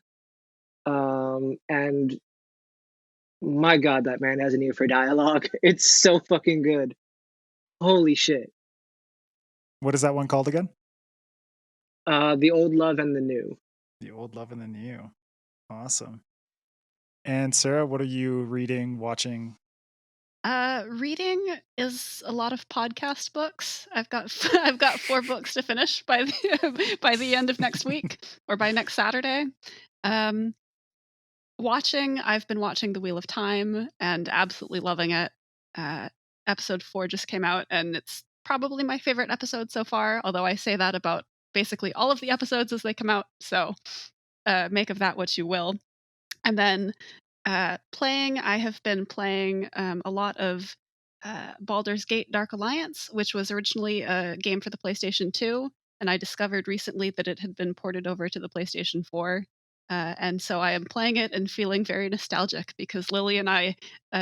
And my god, that man has an ear for dialogue. It's so fucking good. Holy shit. What is that one called again? The Old Love and the New. The Old Love and the New. Awesome. And Sarah, what are you reading, watching? Reading is a lot of podcast books. I've got 4 books to finish by the end of next week or by next Saturday. Watching, I've been watching The Wheel of Time and absolutely loving it. Episode 4 just came out and it's probably my favorite episode so far, although I say that about basically all of the episodes as they come out, so make of that what you will. And then playing, I have been playing a lot of Baldur's Gate Dark Alliance, which was originally a game for the PlayStation 2, and I discovered recently that it had been ported over to the PlayStation 4. And so I am playing it and feeling very nostalgic because Lilly and I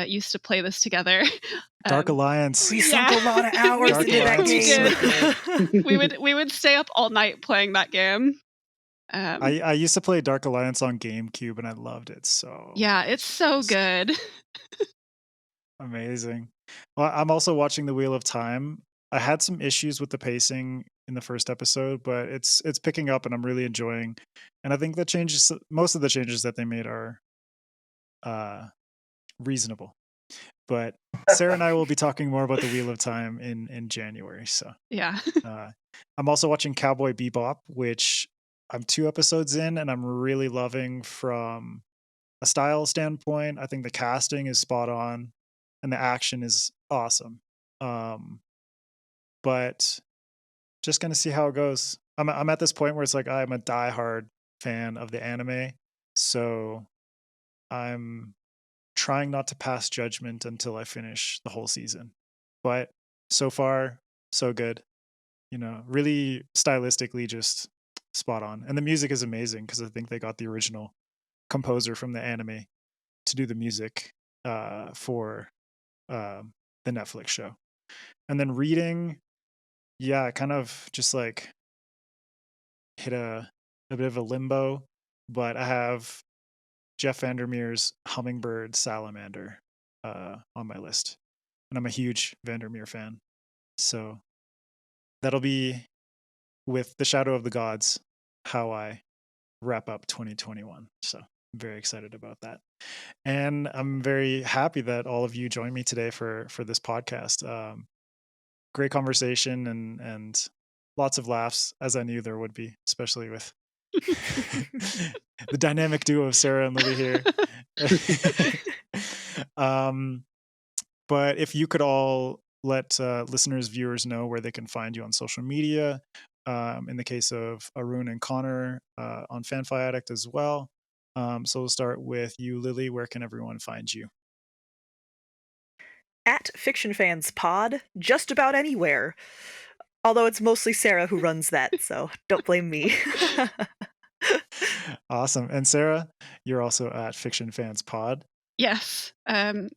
used to play this together. Dark Alliance. We sunk a lot of hours Dark into that Alliance. game. we would stay up all night playing that game. I used to play Dark Alliance on GameCube and I loved it so. Yeah, it's so good. Amazing. Well, I'm also watching The Wheel of Time. I had some issues with the pacing in the first episode, but it's picking up and I'm really enjoying. And I think most of the changes that they made are reasonable. But Sarah and I will be talking more about The Wheel of Time in January. So Yeah. I'm also watching Cowboy Bebop, which I'm 2 episodes in and I'm really loving from a style standpoint. I think the casting is spot on and the action is awesome. But just gonna see how it goes. I'm at this point where it's like I'm a diehard fan of the anime, so I'm trying not to pass judgment until I finish the whole season. But so far, so good. You know, really stylistically just spot on. And the music is amazing because I think they got the original composer from the anime to do the music for the Netflix show. And then reading, yeah, kind of just like hit a bit of a limbo, but I have Jeff Vandermeer's Hummingbird Salamander on my list. And I'm a huge Vandermeer fan. So that'll be with The Shadow of the Gods how I wrap up 2021. So I'm very excited about that. And I'm very happy that all of you joined me today for this podcast. Great conversation and lots of laughs, as I knew there would be, especially with the dynamic duo of Sarah and Lily here. But if you could all let listeners, viewers know where they can find you on social media. In the case of Arun and Connor on FanFiAddict as well. So we'll start with you, Lily. Where can everyone find you? At Fiction Fans Pod, just about anywhere. Although it's mostly Sarah who runs that, so don't blame me. Awesome. And Sarah, you're also at Fiction Fans Pod. Yes.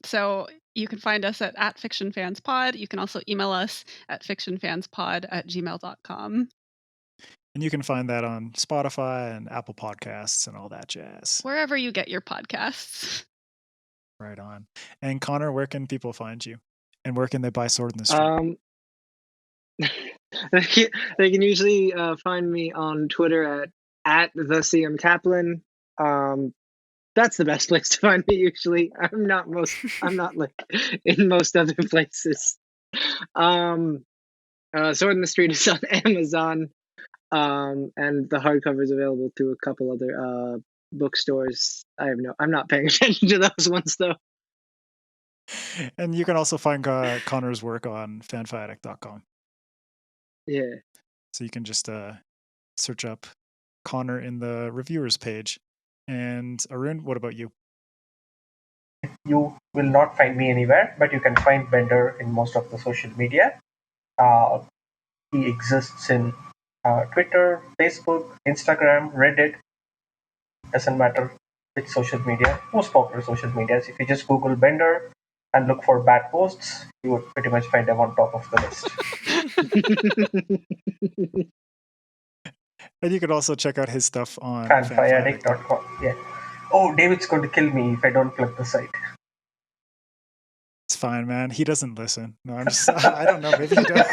So you can find us at Fiction Fans Pod. You can also email us at fictionfanspod@gmail.com. And you can find that on Spotify and Apple Podcasts and all that jazz. Wherever you get your podcasts. Right on. And Connor, where can people find you? And where can they buy Sword in the Street? They can usually find me on Twitter at the M Kaplan. That's the best place to find me usually. I'm not like in most other places. Sword in the Street is on Amazon. And the hardcover is available through a couple other bookstores. I'm not paying attention to those ones though. And you can also find Connor's work on fanfiaddict.com. Yeah. So you can just search up Connor in the reviewers page. And Arun, what about you? You will not find me anywhere, but you can find Bender in most of the social media. He exists in Twitter, Facebook, Instagram, Reddit. Doesn't matter which social media, most popular social medias. If you just Google Bender and look for bad posts, you would pretty much find them on top of the list. And you could also check out his stuff on FanFiAddict.com. Yeah. Oh, David's going to kill me if I don't plug the site. It's fine, man. He doesn't listen. No, I'm just, I don't know. Maybe he does.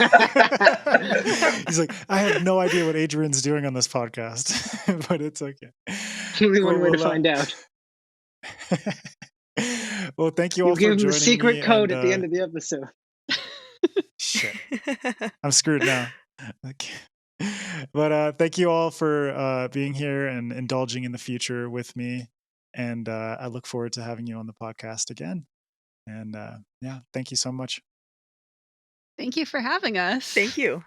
He's like, I have no idea what Adrian's doing on this podcast, but it's okay. Only one way to find out. Well, thank you all for joining me. Give him the secret code at the end of the episode. Shit. I'm screwed now. Okay. But thank you all for being here and indulging in the future with me. And I look forward to having you on the podcast again. And yeah, thank you so much. Thank you for having us. Thank you.